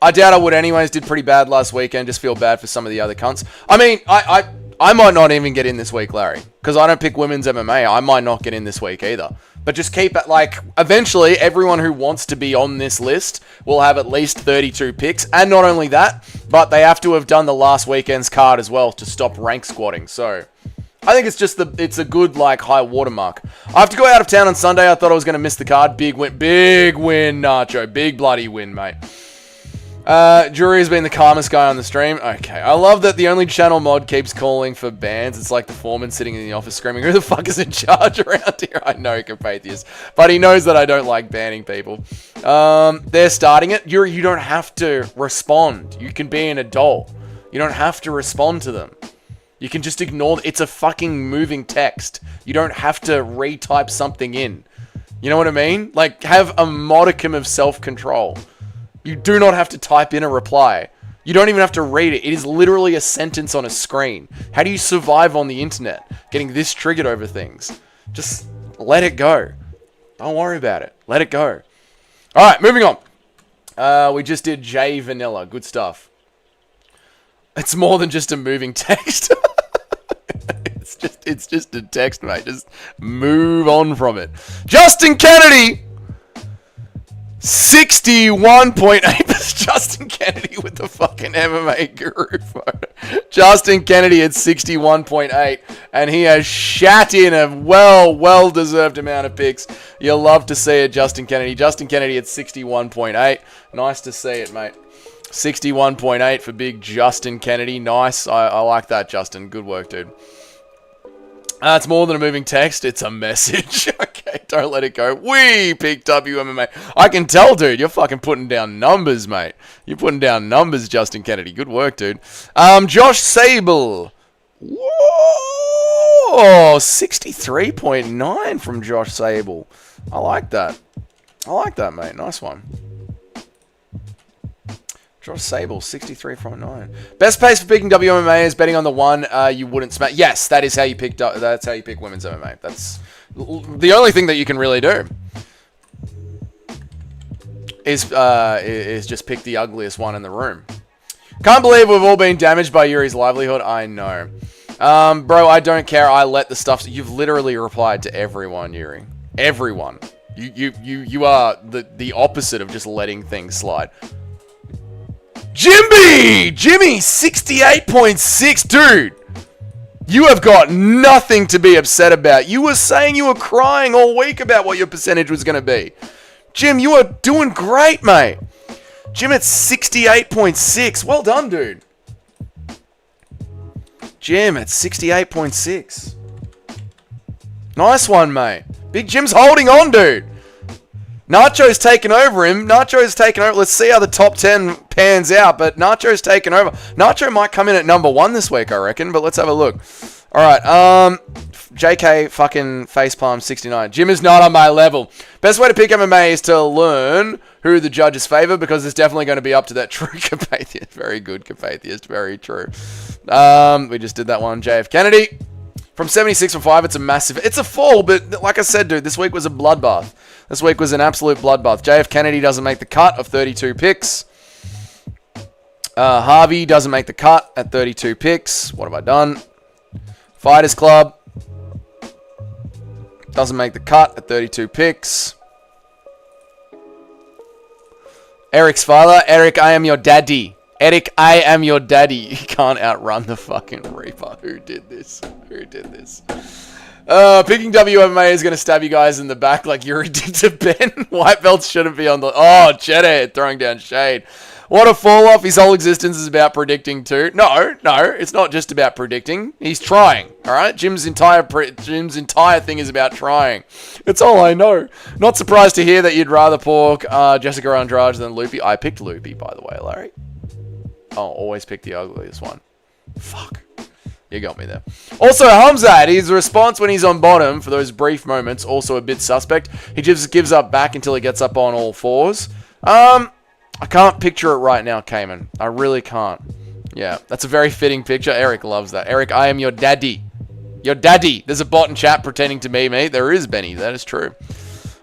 doubt I would anyways. Did pretty bad last weekend. Just feel bad for some of the other cunts. I mean, I might not even get in this week, Larry. Because I don't pick women's MMA. I might not get in this week either. But just keep it, like, eventually, everyone who wants to be on this list will have at least 32 picks. And not only that, but they have to have done the last weekend's card as well to stop rank squatting. So, I think it's a good, like, high watermark. I have to go out of town on Sunday. I thought I was going to miss the card. Big win, Nacho. Big bloody win, mate. Jury has been the calmest guy on the stream. Okay, I love that the only channel mod keeps calling for bans. It's like the foreman sitting in the office screaming, who the fuck is in charge around here? I know, Carpathius, but he knows that I don't like banning people. They're starting it. You don't have to respond. You can be an adult. You don't have to respond to them. You can just ignore it. It's a fucking moving text. You don't have to retype something in. You know what I mean? Like, have a modicum of self-control. You do not have to type in a reply. You don't even have to read it. It is literally a sentence on a screen. How do you survive on the internet? Getting this triggered over things. Just let it go. Don't worry about it. Let it go. Alright, moving on. We just did J Vanilla. Good stuff. It's more than just a moving text. It's just a text, mate. Just move on from it. Justin Kennedy! 61.8%. Justin Kennedy with the fucking MMA guru photo. Justin Kennedy at 61.8, and he has shat in a well-deserved amount of picks. You'll love to see it, Justin Kennedy. Justin Kennedy at 61.8. Nice to see it, mate. 61.8 for big Justin Kennedy. Nice. I like that, Justin. Good work, dude. It's more than a moving text. It's a message. Okay, don't let it go. We picked WMMA. I can tell, dude. You're fucking putting down numbers, mate. You're putting down numbers, Justin Kennedy. Good work, dude. Josh Sable. Whoa! 63.9 from Josh Sable. I like that. I like that, mate. Nice one. Josh Sable, 63.9. Best pace for picking WMMA is betting on the one you wouldn't smash. Yes, that is how you pick. That's how you pick women's MMA. That's the only thing that you can really do. Is just pick the ugliest one in the room. Can't believe we've all been damaged by Yuri's livelihood. I know, bro. I don't care. I let the stuff. You've literally replied to everyone, Yuri. Everyone. You are the opposite of just letting things slide. Jimmy, 68.6, dude. You have got nothing to be upset about. You were saying you were crying all week about what your percentage was going to be. Jim, you are doing great, mate. Jim at 68.6. Well done, dude. Jim at 68.6. Nice one, mate. Big Jim's holding on, dude. Nacho's taken over him. Nacho's taken over. Let's see how the top 10 pans out. But Nacho's taken over. Nacho might come in at number 1 this week, I reckon. But let's have a look. All right. JK fucking facepalm 69. Jim is not on my level. Best way to pick MMA is to learn who the judges favor, because it's definitely going to be up to that true Carpathian. Very good, Carpathian. Very true. We just did that one. JF Kennedy. From 76 from 5, it's a massive... It's a fall, but like I said, dude, this week was a bloodbath. This week was an absolute bloodbath. JF Kennedy doesn't make the cut of 32 picks. Harvey doesn't make the cut at 32 picks. What have I done? Fighters Club doesn't make the cut at 32 picks. Eric's father. Eric, I am your daddy. Eric, I am your daddy. You can't outrun the fucking Reaper. Who did this? Who did this? Picking WMA is going to stab you guys in the back like Yuri did to Ben. White belts shouldn't be on the... Oh, Cheddar throwing down shade. What a fall off. His whole existence is about predicting too. No, it's not just about predicting. He's trying, all right? Jim's entire thing is about trying. It's all I know. Not surprised to hear that you'd rather pork Jessica Andrade than Loopy. I picked Loopy, by the way, Larry. Oh, always pick the ugliest one. Fuck. You got me there. Also, Hamzat, his response when he's on bottom for those brief moments, also a bit suspect. He just gives up back until he gets up on all fours. I can't picture it right now, Cayman. I really can't. Yeah, that's a very fitting picture. Eric loves that. Eric, I am your daddy. Your daddy. There's a bot in chat pretending to be me. There is, Benny. That is true.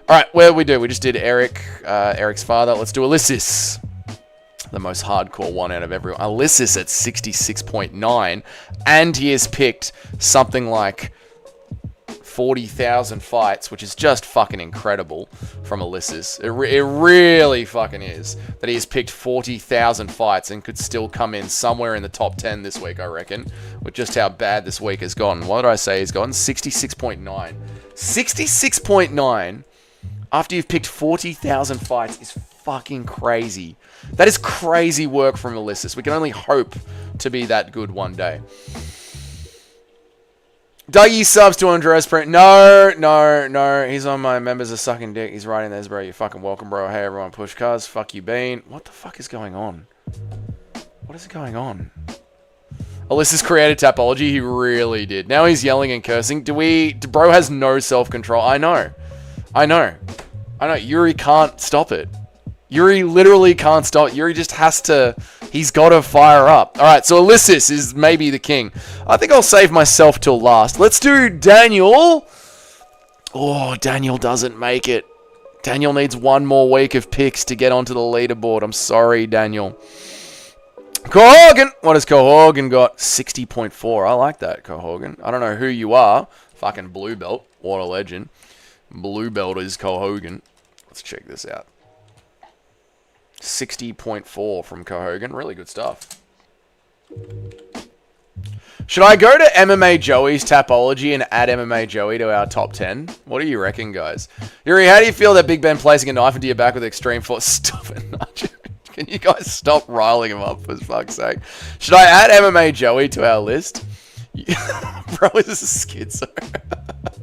All right, what did we do? We just did Eric, Eric's father. Let's do Ulysses. The most hardcore one out of everyone. Ulysses at 66.9. And he has picked something like 40,000 fights, which is just fucking incredible from Ulysses. It really fucking is. That he has picked 40,000 fights and could still come in somewhere in the top 10 this week, I reckon. With just how bad this week has gone. What did I say he's gotten? 66.9. 66.9 after you've picked 40,000 fights is fucking crazy. That is crazy work from Ulysses. We can only hope to be that good one day. Dougie subs to Andres Print. No. He's on my members of sucking dick. He's right in there, bro. You're fucking welcome, bro. Hey, everyone. Push cars. Fuck you, Bean. What the fuck is going on? What is going on? Ulysses created Tapology. He really did. Now he's yelling and cursing. Bro has no self-control. I know. Yuri can't stop it. Yuri literally can't stop. Yuri just has to... He's got to fire up. All right, so Ulysses is maybe the king. I think I'll save myself till last. Let's do Daniel. Oh, Daniel doesn't make it. Daniel needs one more week of picks to get onto the leaderboard. I'm sorry, Daniel. Cohorgan. What has Cohorgan got? 60.4. I like that, Cohorgan. I don't know who you are. Fucking blue belt. What a legend. Blue belt is Cohorgan. Let's check this out. 60.4 from Cohorgan. Really good stuff. Should I go to MMA Joey's Tapology and add MMA Joey to our top 10? What do you reckon, guys? Yuri, how do you feel that Big Ben placing a knife into your back with extreme force? Stop it, Nacho. Can you guys stop riling him up, for fuck's sake? Should I add MMA Joey to our list? Bro, this is schizo.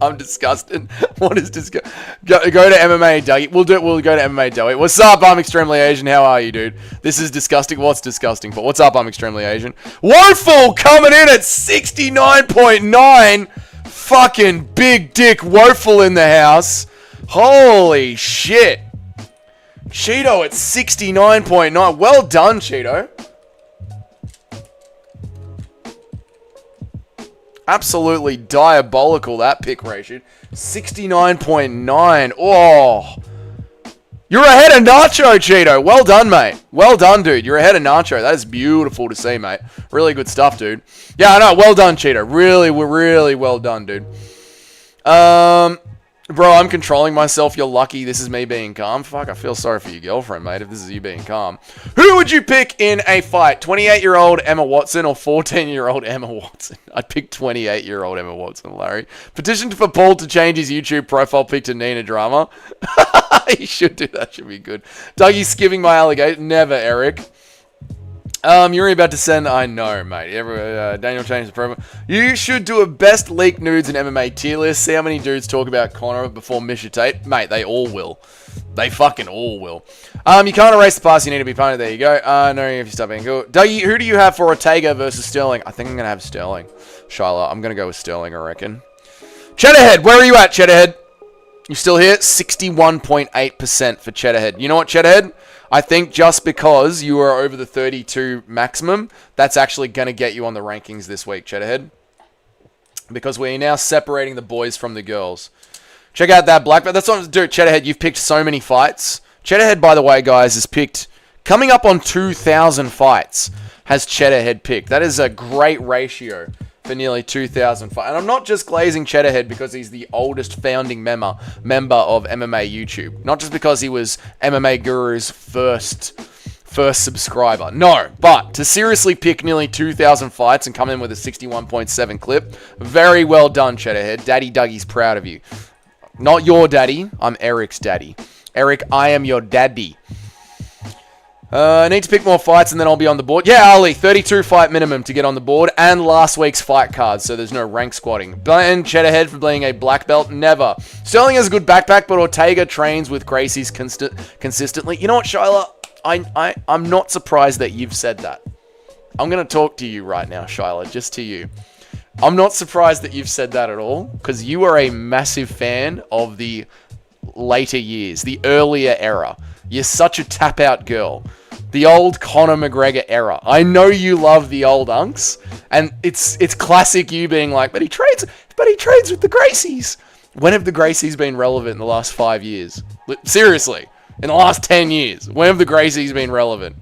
I'm disgusted. What is this? Go to MMA Dougie. We'll go to MMA Dougie. What's up? I'm extremely Asian. How are you, dude? This is disgusting. What's disgusting for? What's up? I'm extremely Asian. Woeful coming in at 69.9. Fucking big dick Woeful in the house. Holy shit. Cheeto at 69.9. Well done, Cheeto. Absolutely diabolical, that pick ratio. 69.9. Oh. You're ahead of Nacho, Cheeto. Well done, mate. Well done, dude. You're ahead of Nacho. That is beautiful to see, mate. Really good stuff, dude. Yeah, I know. Well done, Cheeto. Really well done, dude. Bro, I'm controlling myself. You're lucky this is me being calm. Fuck, I feel sorry for your girlfriend, mate, if this is you being calm. Who would you pick in a fight? 28-year-old Emma Watson or 14-year-old Emma Watson? I'd pick 28-year-old Emma Watson, Larry. Petitioned for Paul to change his YouTube profile pic to Nina Drama. He should do that. Should be good. Dougie's skipping my allegation. Never, Eric. You're about to send... I know, mate. Daniel changed the program. You should do a best leaked nudes in MMA tier list. See how many dudes talk about Conor before Misha Tate. Mate, they all will. They fucking all will. You can't erase the past. You need to be punted. There you go. No, if you stop being cool. Dougie, who do you have for Ortega versus Sterling? I think I'm going to have Sterling. Shyla, I'm going to go with Sterling, I reckon. Cheddarhead, where are you at, Cheddarhead? You still here? 61.8% for Cheddarhead. You know what, Cheddarhead? I think just because you are over the 32 maximum, that's actually going to get you on the rankings this week, Cheddarhead. Because we're now separating the boys from the girls. Check out that black belt. That's what I'm doing. Cheddarhead, you've picked so many fights. Cheddarhead, by the way, guys, has picked, coming up on 2,000 fights, has Cheddarhead picked. That is a great ratio for nearly 2,000 fights. And I'm not just glazing Cheddarhead because he's the oldest founding member of MMA YouTube. Not just because he was MMA Guru's first subscriber. No, but to seriously pick nearly 2,000 fights and come in with a 61.7 clip, very well done, Cheddarhead. Daddy Dougie's proud of you. Not your daddy, I'm Eric's daddy. Eric, I am your daddy. I need to pick more fights and then I'll be on the board. Yeah, Ali, 32 fight minimum to get on the board and last week's fight cards, so there's no rank squatting. Ban Cheddarhead for being a black belt, never. Sterling has a good backpack, but Ortega trains with Gracie's consistently. You know what, Shyla? I'm not surprised that you've said that. I'm going to talk to you right now, Shyla, just to you. I'm not surprised that you've said that at all, because you are a massive fan of the later years, the earlier era. You're such a tap-out girl. The old Conor McGregor era. I know you love the old unks, and it's classic you being like, but he trades with the Gracies. When have the Gracies been relevant in the last 5 years? Seriously, in the last 10 years, when have the Gracies been relevant?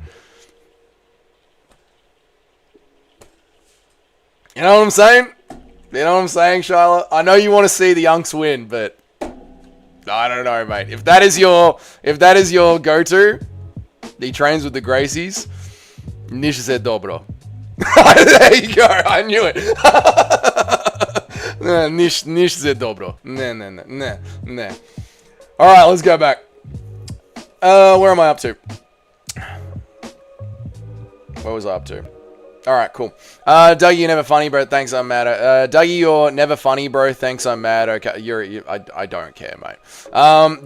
You know what I'm saying? You know what I'm saying, Shyla? I know you want to see the unks win, but I don't know, mate. If that is your go-to, he trains with the Gracies. Nish said dobro. There you go. I knew it. Nish said dobro. Nah. All right, let's go back. Where am I up to? Where was I up to? All right, cool. Dougie, you're never funny, bro. Thanks, I'm mad. Dougie, you're never funny, bro. Thanks, I'm mad. Okay, I don't care, mate.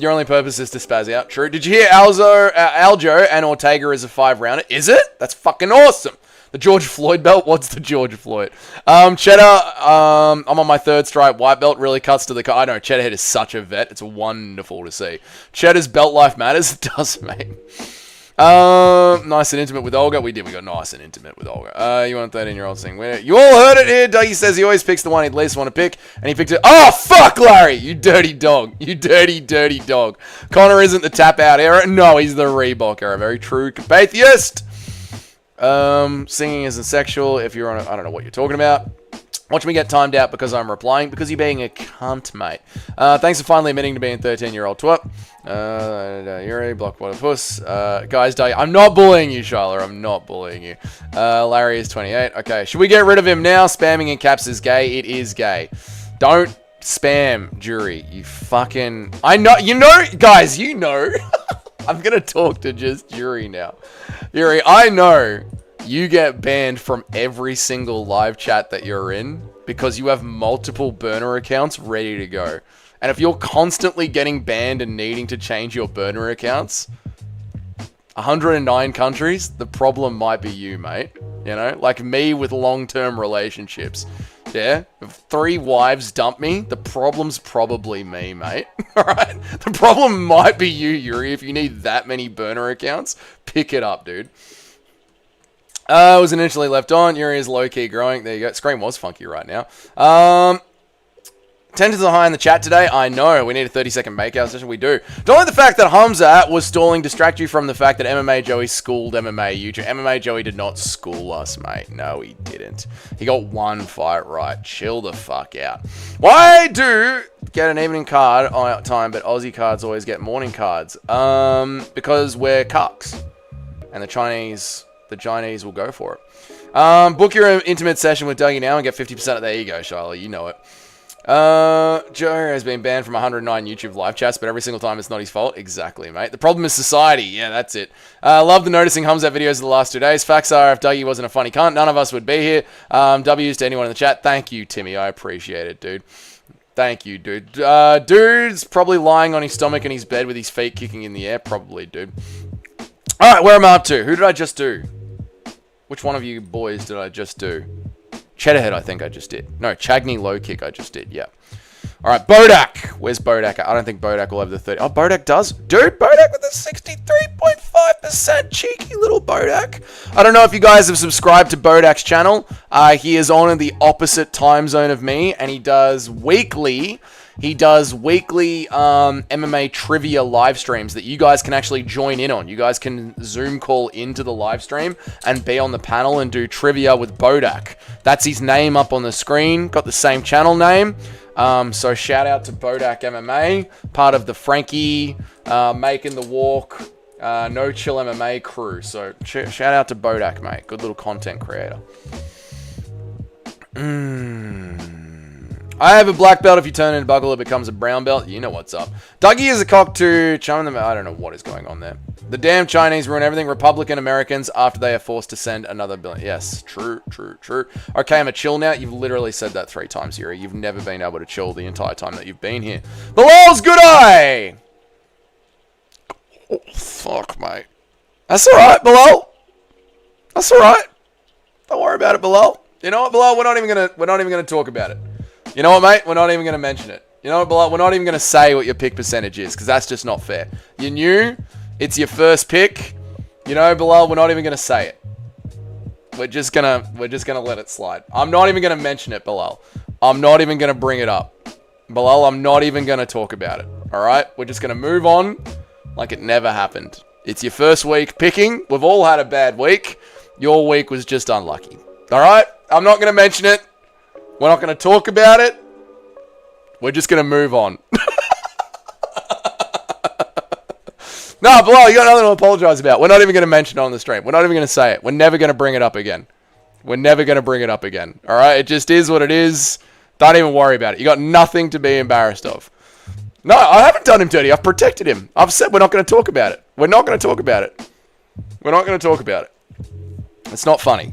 Your only purpose is to spaz out. True. Did you hear Aljo and Ortega is a 5-rounder? Is it? That's fucking awesome. The George Floyd belt? What's the George Floyd? Cheddar, I'm on my 3rd stripe. White belt really cuts to the car. I know, Cheddarhead is such a vet. It's wonderful to see. Cheddar's belt life matters. It does, mate. Nice and intimate with Olga. We got nice and intimate with Olga. You want a 13-year-old thing? You all heard it here. Dougie says he always picks the one he'd least want to pick, and he picked it. Oh, fuck, Larry! You dirty dog. You dirty, dirty dog. Connor isn't the tap-out era. No, he's the Reebok era. Very true. Patheist. Singing isn't sexual. If you're on I don't know what you're talking about. Watch me get timed out because I'm replying, because you're being a cunt, mate. Thanks for finally admitting to being a 13-year-old twat. You're a blockwater puss. Guys, I'm not bullying you, Shyla. I'm not bullying you. Larry is 28. Okay, should we get rid of him now? Spamming in caps is gay. It is gay. Don't spam, jury. You fucking... I know... You know... Guys, you know... I'm gonna talk to just jury now. Jury, I know... You get banned from every single live chat that you're in because you have multiple burner accounts ready to go. And if you're constantly getting banned and needing to change your burner accounts, 109 countries, the problem might be you, mate. You know, like me with long-term relationships. Yeah? If 3 wives dump me, the problem's probably me, mate. Alright? The problem might be you, Yuri. If you need that many burner accounts, pick it up, dude. It was initially left on. Yuri is low-key growing. There you go. Screen was funky right now. Tensions are high in the chat today. I know. We need a 30-second makeout session. We do. Don't let the fact that Hamza was stalling distract you from the fact that MMA Joey schooled MMA YouTube. MMA Joey did not school us, mate. No, he didn't. He got 1 fight right. Chill the fuck out. Why do get an evening card on time, but Aussie cards always get morning cards? Because we're cucks. And the Chinese will go for it. Book your intimate session with Dougie now and get 50% of... There you go, Shyla. You know it. Joe has been banned from 109 YouTube live chats, but every single time it's not his fault. Exactly, mate. The problem is society. Yeah, that's it. Love the noticing Humza videos of the last 2 days. Facts are, if Dougie wasn't a funny cunt, none of us would be here. W's to anyone in the chat. Thank you, Timmy. I appreciate it, dude. Thank you, dude. Dude's probably lying on his stomach in his bed with his feet kicking in the air. Probably, dude. Alright, where am I up to? Who did I just do? Which one of you boys did I just do? Cheddarhead, I think I just did. No, Chagney low kick I just did, yeah. Alright, Bodak. Where's Bodak? I don't think Bodak will have the 30. Oh, Bodak does. Dude, Bodak with a 63.5%. Cheeky little Bodak. I don't know if you guys have subscribed to Bodak's channel. He is on in the opposite time zone of me, and he does weekly MMA trivia live streams that you guys can actually join in on. You guys can Zoom call into the live stream and be on the panel and do trivia with Bodak. That's his name up on the screen. Got the same channel name. So shout out to Bodak MMA, part of the Frankie Making the Walk No Chill MMA crew. So shout out to Bodak, mate. Good little content creator. I have a black belt. If you turn in a buckle, it becomes a brown belt. You know what's up. Dougie is a cock to chum them. I don't know what is going on there. The damn Chinese ruin everything. Republican Americans after they are forced to send another billion. Yes, true. Okay, I'm a chill now. You've literally said that 3 times, Yuri. You've never been able to chill the entire time that you've been here. Bilal's good eye! Oh, fuck, mate. That's alright, Bilal. That's alright. Don't worry about it, Bilal. You know what, Bilal? We're not even gonna talk about it. You know what, mate? We're not even going to mention it. You know what, Bilal? We're not even going to say what your pick percentage is, because that's just not fair. You're new. It's your first pick. You know, Bilal, we're not even going to say it. We're just gonna let it slide. I'm not even going to mention it, Bilal. I'm not even going to bring it up. Bilal, I'm not even going to talk about it. All right? We're just going to move on like it never happened. It's your first week picking. We've all had a bad week. Your week was just unlucky. All right? I'm not going to mention it. We're not going to talk about it. We're just going to move on. No, Bilal, you got nothing to apologize about. We're not even going to mention it on the stream. We're not even going to say it. We're never going to bring it up again. We're never going to bring it up again. All right? It just is what it is. Don't even worry about it. You got nothing to be embarrassed of. No, I haven't done him dirty. I've protected him. I've said we're not going to talk about it. We're not going to talk about it. We're not going to talk about it. It's not funny.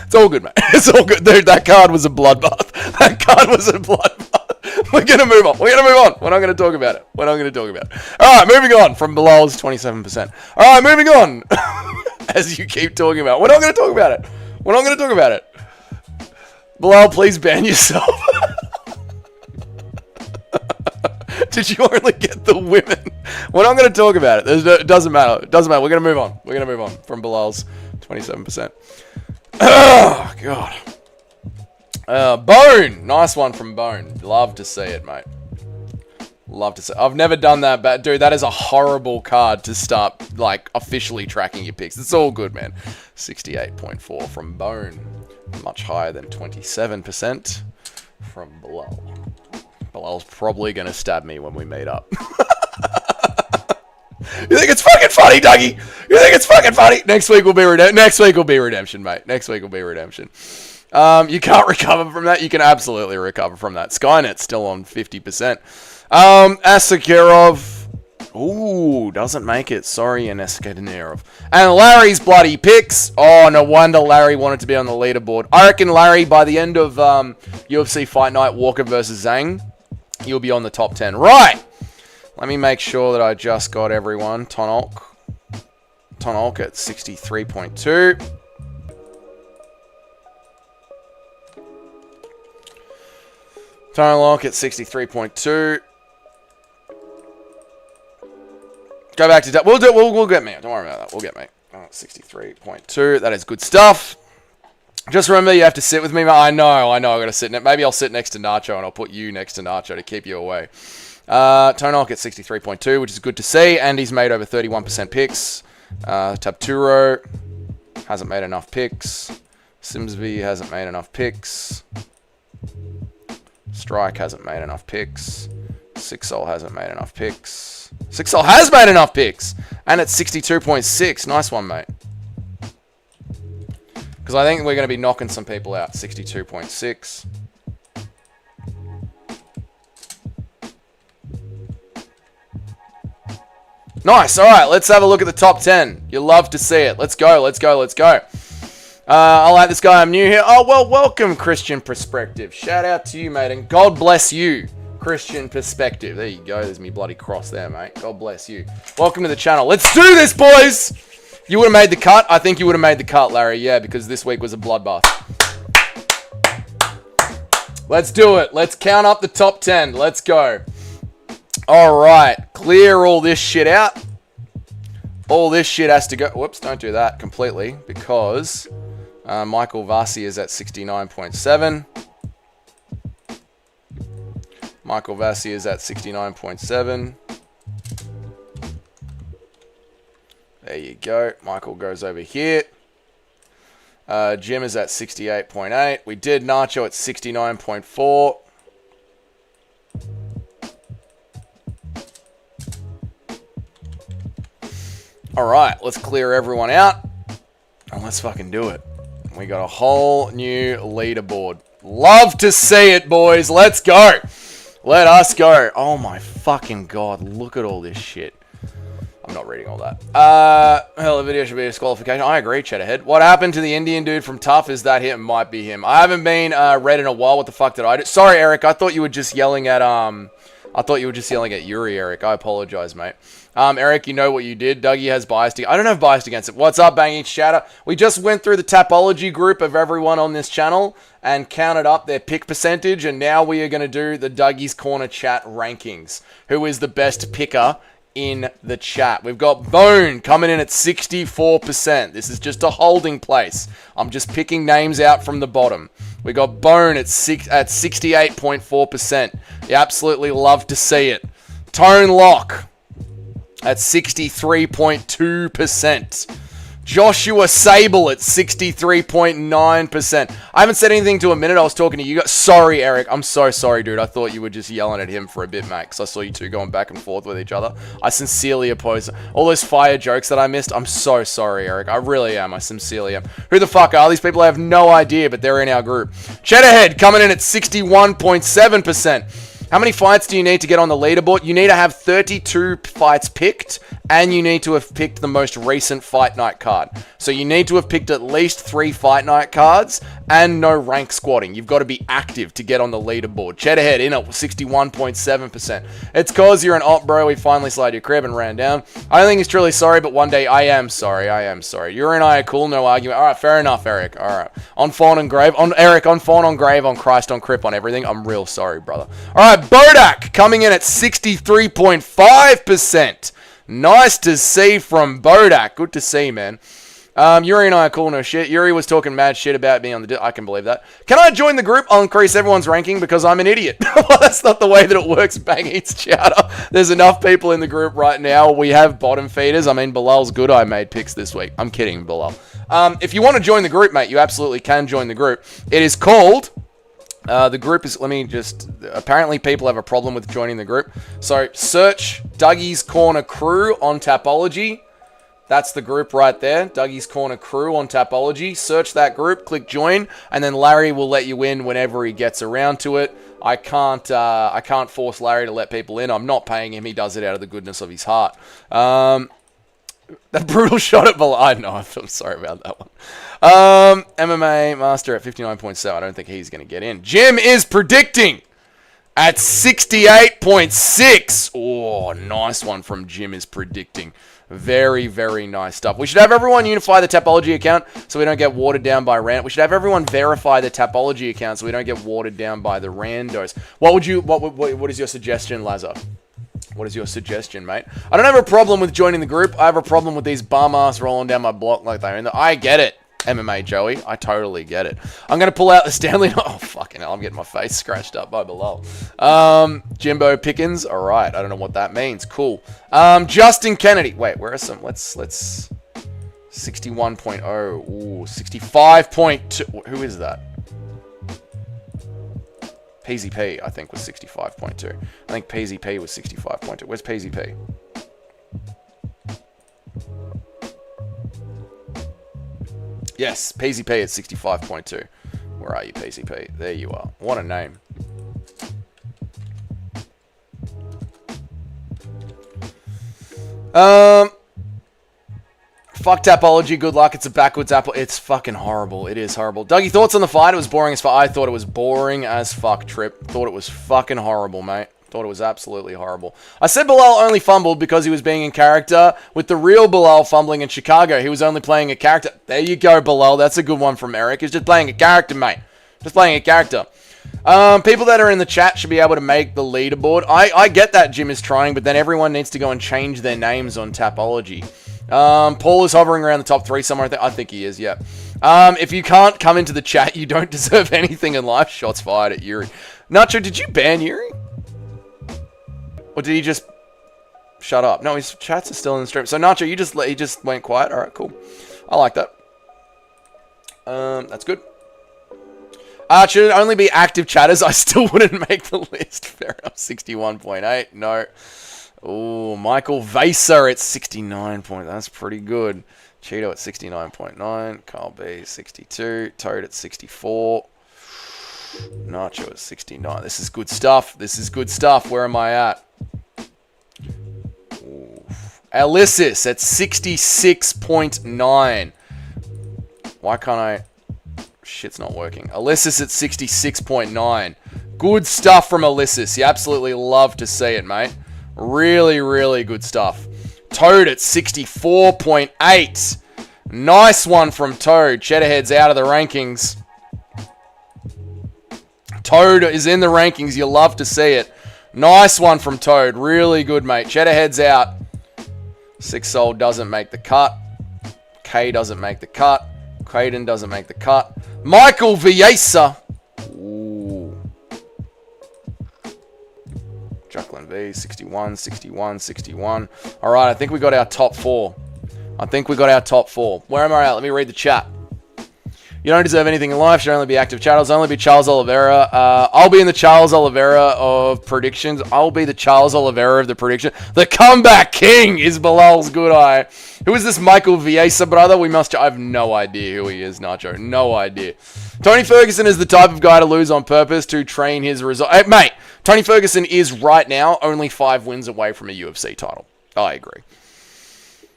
It's all good, mate. It's all good. Dude, that card was a bloodbath. That card was a bloodbath. We're going to move on. We're not going to talk about it. All right, moving on from Bilal's 27%. All right, moving on. As you keep talking about it. We're not going to talk about it. Bilal, please ban yourself. Did you only get the women? We're not going to talk about it. It doesn't matter. We're going to move on. From Bilal's 27%. Oh, God. Bone. Nice one from Bone. Love to see it, mate. Love to see it. I've never done that, but dude, that is a horrible card to start, like, officially tracking your picks. It's all good, man. 68.4 from Bone. Much higher than 27% from Bilal. Bilal's probably going to stab me when we meet up. You think it's fucking funny, Dougie? You think it's fucking funny? Next week will be redemption, mate. You can't recover from that. You can absolutely recover from that. Skynet's still on 50%. Asakirov. Ooh, doesn't make it. Sorry, Anescadenirov. And Larry's bloody picks. Oh, no wonder Larry wanted to be on the leaderboard. I reckon Larry, by the end of UFC Fight Night, Walker versus Zhang, you'll be on the top 10. Right. Let me make sure that I just got everyone. Tonok at 63.2. Tonok at 63.2. Go back to... We'll get me. Don't worry about that. We'll get me. 63.2. That is good stuff. Just remember, you have to sit with me. I know. I got to sit. Maybe I'll sit next to Nacho, and I'll put you next to Nacho to keep you away. Tonok at 63.2, which is good to see, and he's made over 31% picks. Tapturo hasn't made enough picks. Simsby hasn't made enough picks. Strike hasn't made enough picks. Sixsol hasn't made enough picks. Sixsol has made enough picks, and it's 62.6. Nice one, mate. Because I think we're going to be knocking some people out. 62.6. Nice. All right, let's have a look at the top 10. You love to see it. Let's go. Let's go. Let's go. I like this guy. I'm new here. Oh, well, welcome, Christian Perspective. Shout out to you, mate, and God bless you, Christian Perspective. There you go. There's me bloody cross there, mate. God bless you. Welcome to the channel. Let's do this, boys. You would have made the cut. I think you would have made the cut, Larry. Yeah, because this week was a bloodbath. Let's do it. Let's count up the top 10. Let's go. All right. Clear all this shit out. All this shit has to go. Whoops, don't do that completely because Michael Vassi is at 69.7. Michael Vassi is at 69.7. There you go. Michael goes over here. Jim is at 68.8. We did Nacho at 69.4. All right, let's clear everyone out and let's fucking do it. We got a whole new leaderboard. Love to see it, boys. Let's go. Let us go. Oh my fucking God. Look at all this shit. I'm not reading all that. Hell, the video should be a disqualification. I agree, Cheddarhead. What happened to the Indian dude from Tough? Is that him? Might be him. I haven't been read in a while. What the fuck did I do? Sorry, Eric. I thought you were just yelling at Yuri, Eric. I apologize, mate. Eric, you know what you did. Dougie has biased. I don't have biased against it. What's up, Bang Each Chatter? We just went through the Tapology group of everyone on this channel and counted up their pick percentage, and now we are going to do the Dougie's Corner chat rankings. Who is the best picker in the chat? We've got Bone coming in at 64%. This is just a holding place. I'm just picking names out from the bottom. We got Bone at 68.4%. You absolutely love to see it. Tone Lock at 63.2%. Joshua Sable at 63.9%. I haven't said anything to a minute. I was talking to you guys. Sorry, Eric. I'm so sorry, dude. I thought you were just yelling at him for a bit, mate, because I saw you two going back and forth with each other. I sincerely oppose all those fire jokes that I missed. I'm so sorry, Eric. I really am. I sincerely am. Who the fuck are these people? I have no idea, but they're in our group. Cheddarhead coming in at 61.7%. How many fights do you need to get on the leaderboard? You need to have 32 fights picked, and you need to have picked the most recent Fight Night card. So you need to have picked at least 3 Fight Night cards and no rank squatting. You've got to be active to get on the leaderboard. Cheddarhead in at 61.7%. It's cause you're an op, bro. We finally slid your crib and ran down. I don't think he's truly sorry, but one day I am sorry. I am sorry. You and I are cool, no argument. All right, fair enough, Eric. All right. On fawn and grave. On Eric, on fawn, on grave, on Christ, on crip, on everything. I'm real sorry, brother. All right, Bodak coming in at 63.5%. Nice to see from Bodak. Good to see, man. Yuri and I are cool, no shit. Yuri was talking mad shit about me on the... I can believe that. Can I join the group? I'll increase everyone's ranking because I'm an idiot. Well, that's not the way that it works, Bang Eats Chowder. There's enough people in the group right now. We have bottom feeders. I mean, Bilal's good. I made picks this week. I'm kidding, Bilal. If you want to join the group, mate, you absolutely can join the group. It is called... the group is, let me just, apparently people have a problem with joining the group. So search Dougie's Corner Crew on Tapology. That's the group right there, Dougie's Corner Crew on Tapology. Search that group, click join, and then Larry will let you in whenever he gets around to it. I can't force Larry to let people in. I'm not paying him. He does it out of the goodness of his heart. That brutal shot at Bilal. I know. I'm sorry about that one. MMA Master at 59.7. I don't think he's going to get in. Jim is predicting at 68.6. Oh, nice one from Jim is predicting. Very, very nice stuff. We should have everyone unify the Tapology account so we don't get watered down by rant. We should have everyone verify the Tapology account so we don't get watered down by the randos. What is your suggestion, Lazar? What is your suggestion, mate? I don't have a problem with joining the group. I have a problem with these bum-ass rolling down my block like they're in there. I get it, MMA Joey. I totally get it. I'm going to pull out the Stanley... Oh, fucking hell. I'm getting my face scratched up by Bilal. Jimbo Pickens. All right. I don't know what that means. Cool. Justin Kennedy. Wait, where are some... Let's... 61.0. Ooh, 65.2. Who is that? PZP, I think, was 65.2. I think PZP was 65.2. Where's PZP? Yes, PZP at 65.2. Where are you, PZP? There you are. What a name. Fuck Tapology, good luck. It's a backwards apple. It's fucking horrible. It is horrible. Dougie, thoughts on the fight? It was boring as fuck. I thought it was boring as fuck, Trip. Thought it was fucking horrible, mate. Thought it was absolutely horrible. I said Bilal only fumbled because he was being in character. With the real Bilal fumbling in Chicago, he was only playing a character. There you go, Bilal. That's a good one from Eric. He's just playing a character, mate. Just playing a character. People that are in the chat should be able to make the leaderboard. I get that Jim is trying, but then everyone needs to go and change their names on Tapology. Paul is hovering around the top 3 somewhere. I think he is, yeah. If you can't come into the chat, you don't deserve anything in life. Shots fired at Yuri. Nacho, did you ban Yuri? Or did he just shut up? No, his chats are still in the stream. So Nacho, he just went quiet. All right, cool. I like that. That's good. Should it only be active chatters? I still wouldn't make the list. Fair enough. 61.8. No. Oh, Michael Vaser at 69 points. That's pretty good. Cheeto at 69.9. Carl B 62. Toad at 64. Nacho at 69. This is good stuff. This is good stuff. Where am I at? Ooh. Alyssis at 66.9. Why can't I... Shit's not working. Alyssis at 66.9. Good stuff from Alyssis. You absolutely love to see it, mate. Really, really good stuff. Toad at 64.8. Nice one from Toad. Cheddarhead's out of the rankings. Toad is in the rankings. You love to see it. Nice one from Toad. Really good, mate. Cheddarhead's out. Six Soul doesn't make the cut. K doesn't make the cut. Creighton doesn't make the cut. Michael Viesa. Ooh. Jacqueline V, 61, 61, 61. All right, I think we got our top 4. I think we got our top 4. Where am I at? Let me read the chat. You don't deserve anything in life. Should only be active chat. It'll only be Charles Oliveira. I'll be in the Charles Oliveira of predictions. I'll be the Charles Oliveira of the prediction. The comeback king is Bilal's good eye. Who is this Michael Viesa, brother? I have no idea who he is, Nacho. No idea. Tony Ferguson is the type of guy to lose on purpose to train his result. Hey, mate, Tony Ferguson is right now only 5 wins away from a UFC title. I agree.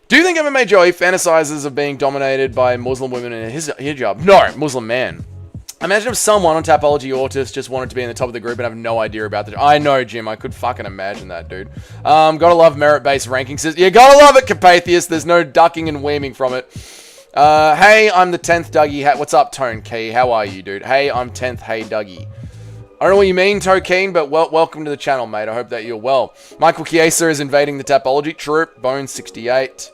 Do you think MMA Joey fantasizes of being dominated by Muslim women in a hijab? No, Muslim man. Imagine if someone on Tapology Autis just wanted to be in the top of the group and have no idea about the... I know, Jim. I could fucking imagine that, dude. Gotta love merit-based rankings. You gotta love it, Carpathius. There's no ducking and weeming from it. Hey, I'm the 10th Dougie. What's up, Tone Key? How are you, dude? Hey, I'm 10th. Hey, Dougie. I don't know what you mean, Tokeen, but welcome to the channel, mate. I hope that you're well. Michael Chiesa is invading the Tapology. True. Bone 68%.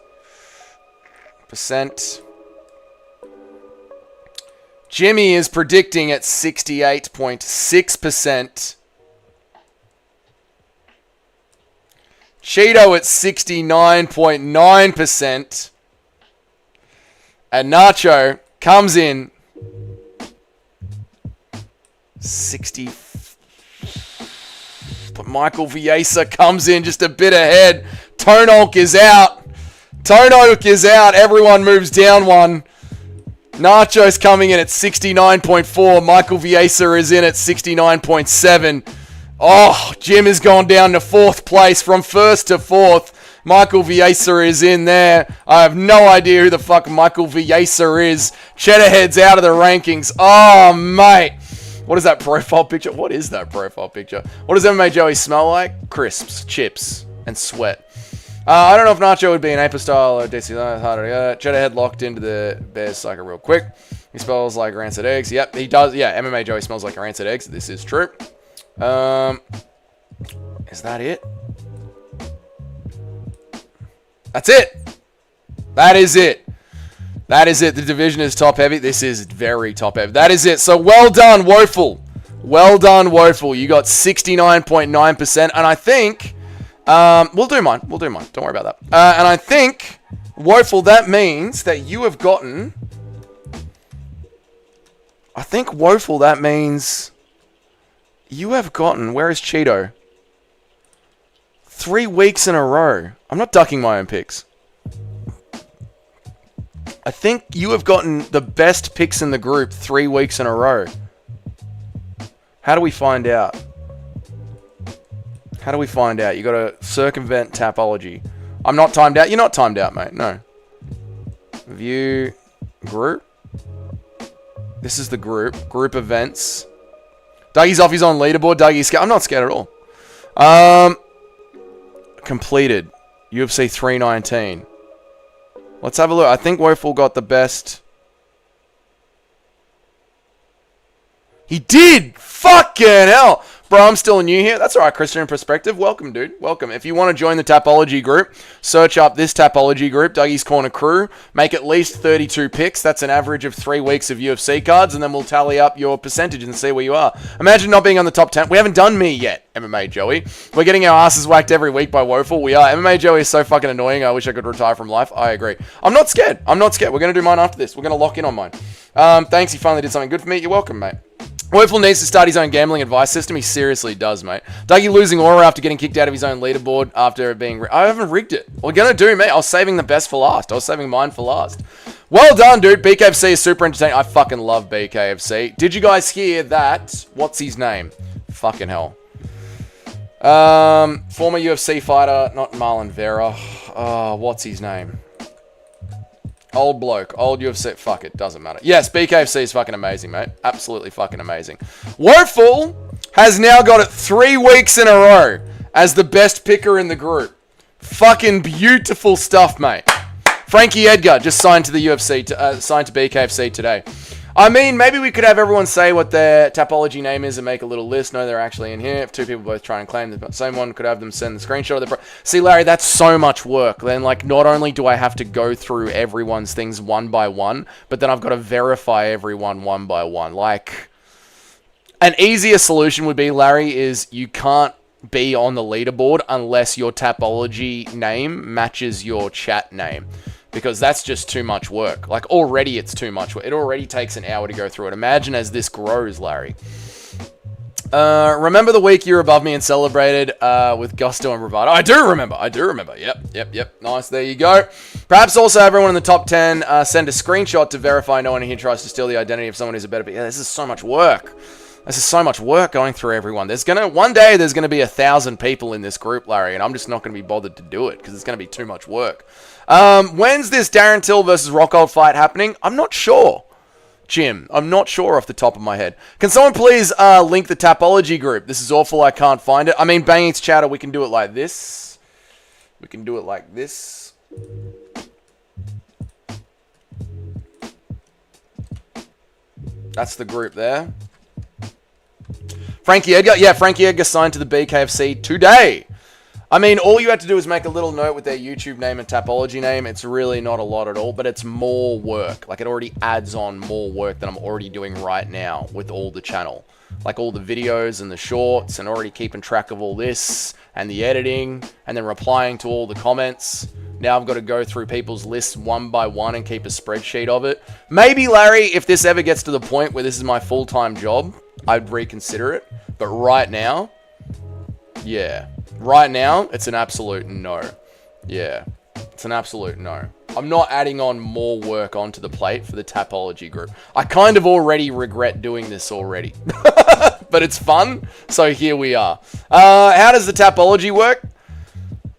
Jimmy is predicting at 68.6%. Cheeto at 69.9%. And Nacho comes in 60. But Michael Viesa comes in just a bit ahead. Tonolk is out. Tonolk is out. Everyone moves down one. Nacho's coming in at 69.4. Michael Viesa is in at 69.7. Oh, Jim has gone down to 4th place from 1st to 4th. Michael Viesa is in there. I have no idea who the fuck Michael Viesa is. Cheddarhead's out of the rankings. Oh, mate. What is that profile picture? What is that profile picture? What does MMA Joey smell like? Crisps, chips, and sweat. I don't know if Nacho would be an Aper style or DC. Cheddarhead locked into the Bears cycle real quick. He smells like rancid eggs. Yep, he does. Yeah, MMA Joey smells like rancid eggs. This is true. Is that it? That's it. That is it. That is it. The division is top heavy. This is very top heavy. That is it. So well done, Woeful. Well done, Woeful. You got 69.9%. And I think... we'll do mine. We'll do mine. Don't worry about that. And I think, Woeful, that means that you have gotten... I think, Woeful, that means... You have gotten... Where is Cheeto? 3 weeks in a row. I'm not ducking my own picks. I think you have gotten the best picks in the group 3 weeks in a row. How do we find out? How do we find out? You got to circumvent Tapology. I'm not timed out. You're not timed out, mate. No. View group. This is the group. Group events. Dougie's off his own leaderboard. Dougie's scared. I'm not scared at all. Completed. UFC 319. Let's have a look. I think Woeful got the best. He did! Fucking hell! Bro, I'm still new here. That's alright, Christian Perspective. Welcome, dude. Welcome. If you want to join the Tapology group, search up this Tapology group, Dougie's Corner Crew. Make at least 32 picks. That's an average of 3 weeks of UFC cards, and then we'll tally up your percentage and see where you are. Imagine not being on the top 10. We haven't done me yet, MMA Joey. We're getting our asses whacked every week by Woeful. We are. MMA Joey is so fucking annoying. I wish I could retire from life. I agree. I'm not scared. I'm not scared. We're going to do mine after this. We're going to lock in on mine. Thanks. You finally did something good for me. You're welcome, mate. Woeful needs to start his own gambling advice system. He seriously does, mate. Dougie losing aura after getting kicked out of his own leaderboard after being... I haven't rigged it. We're going to do, mate. I was saving the best for last. I was saving mine for last. Well done, dude. BKFC is super entertaining. I fucking love BKFC. Did you guys hear that? What's his name? Fucking hell. Former UFC fighter, not Marlon Vera. Oh, what's his name? Old bloke. Old UFC. Fuck it. Doesn't matter. Yes, BKFC is fucking amazing, mate. Absolutely fucking amazing. Woeful has now got it 3 weeks in a row as the best picker in the group. Fucking beautiful stuff, mate. Frankie Edgar just signed to the UFC, signed to BKFC today. I mean, maybe we could have everyone say what their Tapology name is and make a little list. No, they're actually in here. If 2 people both try and claim the same one, could have them send the screenshot of their... See, Larry, that's so much work. Then, like, not only do I have to go through everyone's things one by one, but then I've got to verify everyone one by one. Like, an easier solution would be, Larry, is you can't be on the leaderboard unless your Tapology name matches your chat name. Because that's just too much work. Like, already it's too much work. It already takes an hour to go through it. Imagine as this grows, Larry. Remember the week you were above me and celebrated with gusto and bravado? I do remember. Yep. Nice, there you go. Perhaps also everyone in the top 10 send a screenshot to verify no one here tries to steal the identity of someone who's a better... Yeah, this is so much work. This is so much work going through everyone. One day there's gonna be 1,000 people in this group, Larry, and I'm just not gonna be bothered to do it because it's gonna be too much work. When's this Darren Till versus Rockhold fight happening? I'm not sure, Jim. I'm not sure off the top of my head. Can someone please link the Tapology group? This is awful. I can't find it. I mean, Banging's chatter. We can do it like this. We can do it like this. That's the group there. Frankie Edgar. Yeah, Frankie Edgar signed to the BKFC today. I mean, all you have to do is make a little note with their YouTube name and Tapology name. It's really not a lot at all, but it's more work. Like, it already adds on more work than I'm already doing right now with all the channel. Like, all the videos and the shorts and already keeping track of all this and the editing and then replying to all the comments. Now I've got to go through people's lists one by one and keep a spreadsheet of it. Maybe, Larry, if this ever gets to the point where this is my full-time job, I'd reconsider it. But right now, yeah. Right now, it's an absolute no. Yeah, it's an absolute no. I'm not adding on more work onto the plate for the Tapology group. I kind of already regret doing this already. But it's fun, so here we are. How does the Tapology work?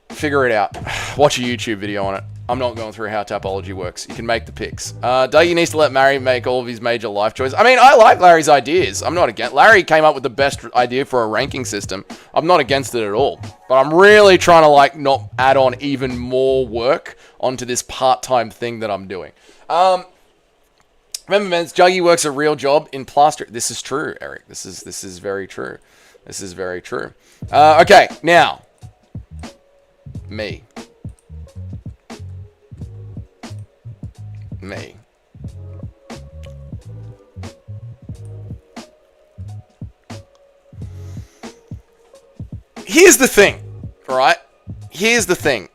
Figure it out. Watch a YouTube video on it. I'm not going through how Tapology works. You can make the picks. Dougie needs to let Larry make all of his major life choices. I mean, I like Larry's ideas. I'm not against... Larry came up with the best idea for a ranking system. I'm not against it at all. But I'm really trying to, like, not add on even more work onto this part-time thing that I'm doing. Remember, man, Juggy works a real job in plaster. This is true, Eric. This is very true. This is very true. Okay, now. Me. Here's the thing, right? Here's the thing.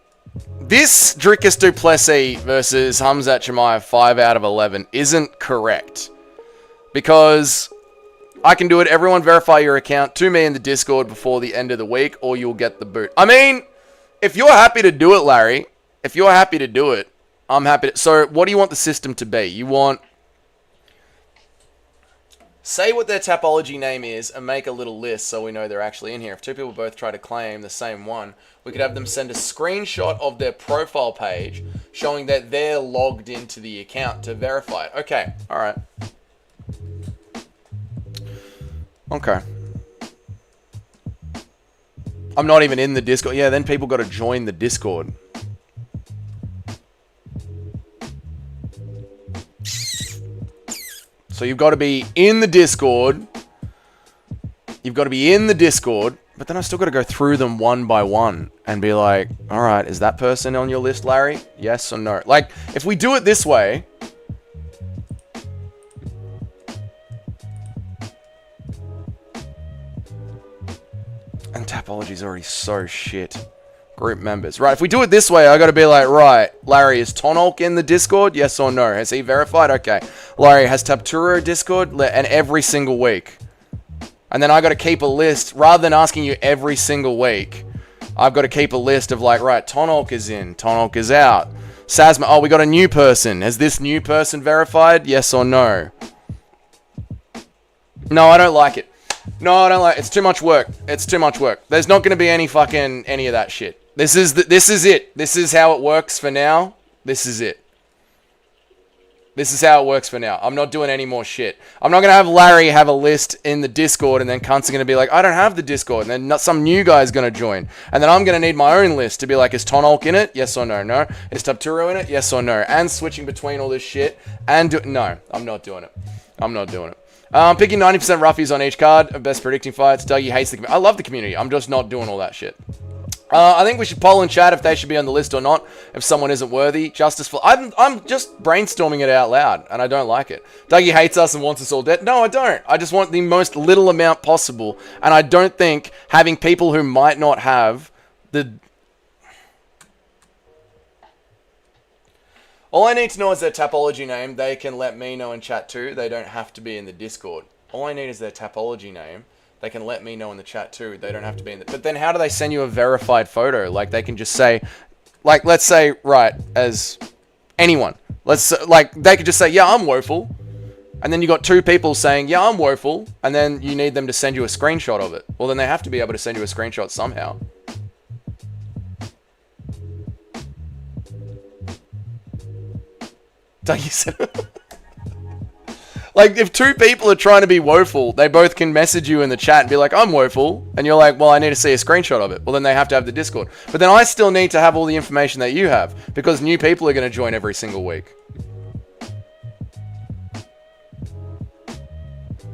This Dricus du Plessis versus Khamzat Chimaev 5 out of 11 isn't correct. Because I can do it. Everyone verify your account to me in the Discord before the end of the week or you'll get the boot. I mean, if you're happy to do it, Larry, if you're happy to do it, I'm happy to... So, what do you want the system to be? You want... say what their Tapology name is and make a little list so we know they're actually in here. If two people both try to claim the same one, we could have them send a screenshot of their profile page showing that they're logged into the account to verify it. Okay, alright. Okay. I'm not even in the Discord. Yeah, then people got to join the Discord. So you've got to be in the Discord. You've got to be in the Discord. But then I still got to go through them one by one and be like, all right, is that person on your list, Larry? Yes or no? Like, if we do it this way... And Tapology's already so shit. Group members. Right, if we do it this way, I got to be like, right, Larry, is Tonolk in the Discord? Yes or no? Has he verified? Okay. Larry, has Tapturo Discord? And every single week. And then I got to keep a list, rather than asking you every single week, I've got to keep a list of like, right, Tonolk is in, Tonolk is out. Sasma, oh, we got a new person. Has this new person verified? Yes or no? No, I don't like it. No, I don't like it. It's too much work. It's too much work. There's not going to be any of that shit. This is it. This is how it works for now. This is it. This is how it works for now. I'm not doing any more shit. I'm not going to have Larry have a list in the Discord and then cunts are going to be like, I don't have the Discord. And then some new guy's going to join. And then I'm going to need my own list to be like, is Tonolk in it? Yes or no? No. Is Tapturo in it? Yes or no? And switching between all this shit. No, I'm not doing it. I'm not doing it. Picking 90% roughies on each card. Best predicting fights. Dougie hates the community. I love the community. I'm just not doing all that shit. I think we should poll in chat if they should be on the list or not. If someone isn't worthy. Justice for... I'm just brainstorming it out loud. And I don't like it. Dougie hates us and wants us all dead. No, I don't. I just want the most little amount possible. And I don't think having people who might not have the... All I need to know is their Tapology name. They can let me know in chat too. They don't have to be in the Discord. All I need is their Tapology name. They can let me know in the chat too. They don't have to be in the... But then how do they send you a verified photo? Like, they can just say... Like, let's say, right, as anyone. Like, they could just say, yeah, I'm woeful. And then you got two people saying, yeah, I'm woeful. And then you need them to send you a screenshot of it. Well, then they have to be able to send you a screenshot somehow. Dougie said... Like, if two people are trying to be woeful, they both can message you in the chat and be like, I'm woeful. And you're like, well, I need to see a screenshot of it. Well, then they have to have the Discord. But then I still need to have all the information that you have. Because new people are going to join every single week.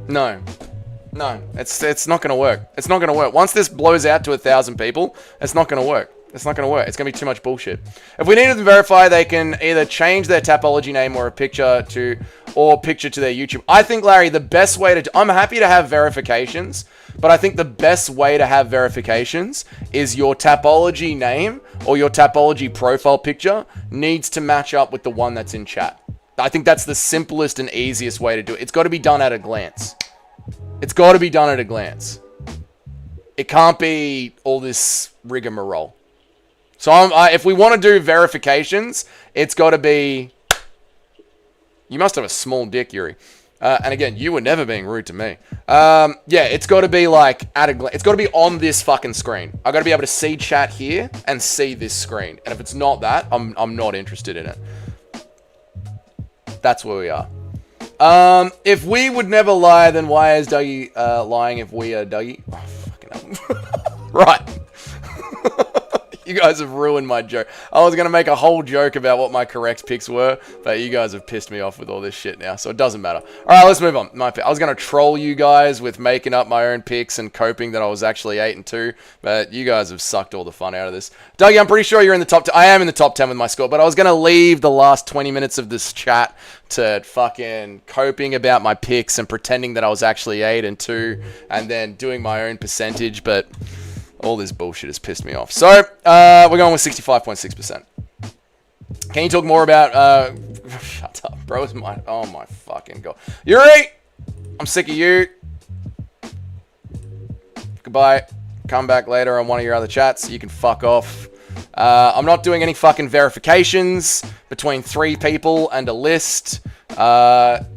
No. No. It's not going to work. It's not going to work. Once this blows out to 1,000 people, it's not going to work. It's not going to work. It's going to be too much bullshit. If we need them to verify, they can either change their Tapology name or a picture to their YouTube. I think, Larry, the best way to... I'm happy to have verifications, but I think the best way to have verifications is your Tapology name or your Tapology profile picture needs to match up with the one that's in chat. I think that's the simplest and easiest way to do it. It's got to be done at a glance. It's got to be done at a glance. It can't be all this rigmarole. So if we want to do verifications, it's got to be... You must have a small dick, Yuri. And again, you were never being rude to me. Yeah, it's got to be like at a glance. It's got to be on this fucking screen. I got to be able to see chat here and see this screen. And if it's not that, I'm not interested in it. That's where we are. If we would never lie, then why is Dougie lying if we are Dougie? Oh, fucking hell. Right. You guys have ruined my joke. I was going to make a whole joke about what my correct picks were, but you guys have pissed me off with all this shit now, so it doesn't matter. Alright, let's move on. I was going to troll you guys with making up my own picks and coping that I was actually 8-2, but you guys have sucked all the fun out of this. Dougie, I'm pretty sure you're in the top 10. I am in the top 10 with my score, but I was going to leave the last 20 minutes of this chat to fucking coping about my picks and pretending that I was actually 8-2 and then doing my own percentage, but... all this bullshit has pissed me off. So, we're going with 65.6%. Can you talk more about... shut up, bro. Oh, my fucking God. Yuri! I'm sick of you. Goodbye. Come back later on one of your other chats. You can fuck off. I'm not doing any fucking verifications between 3 people and a list.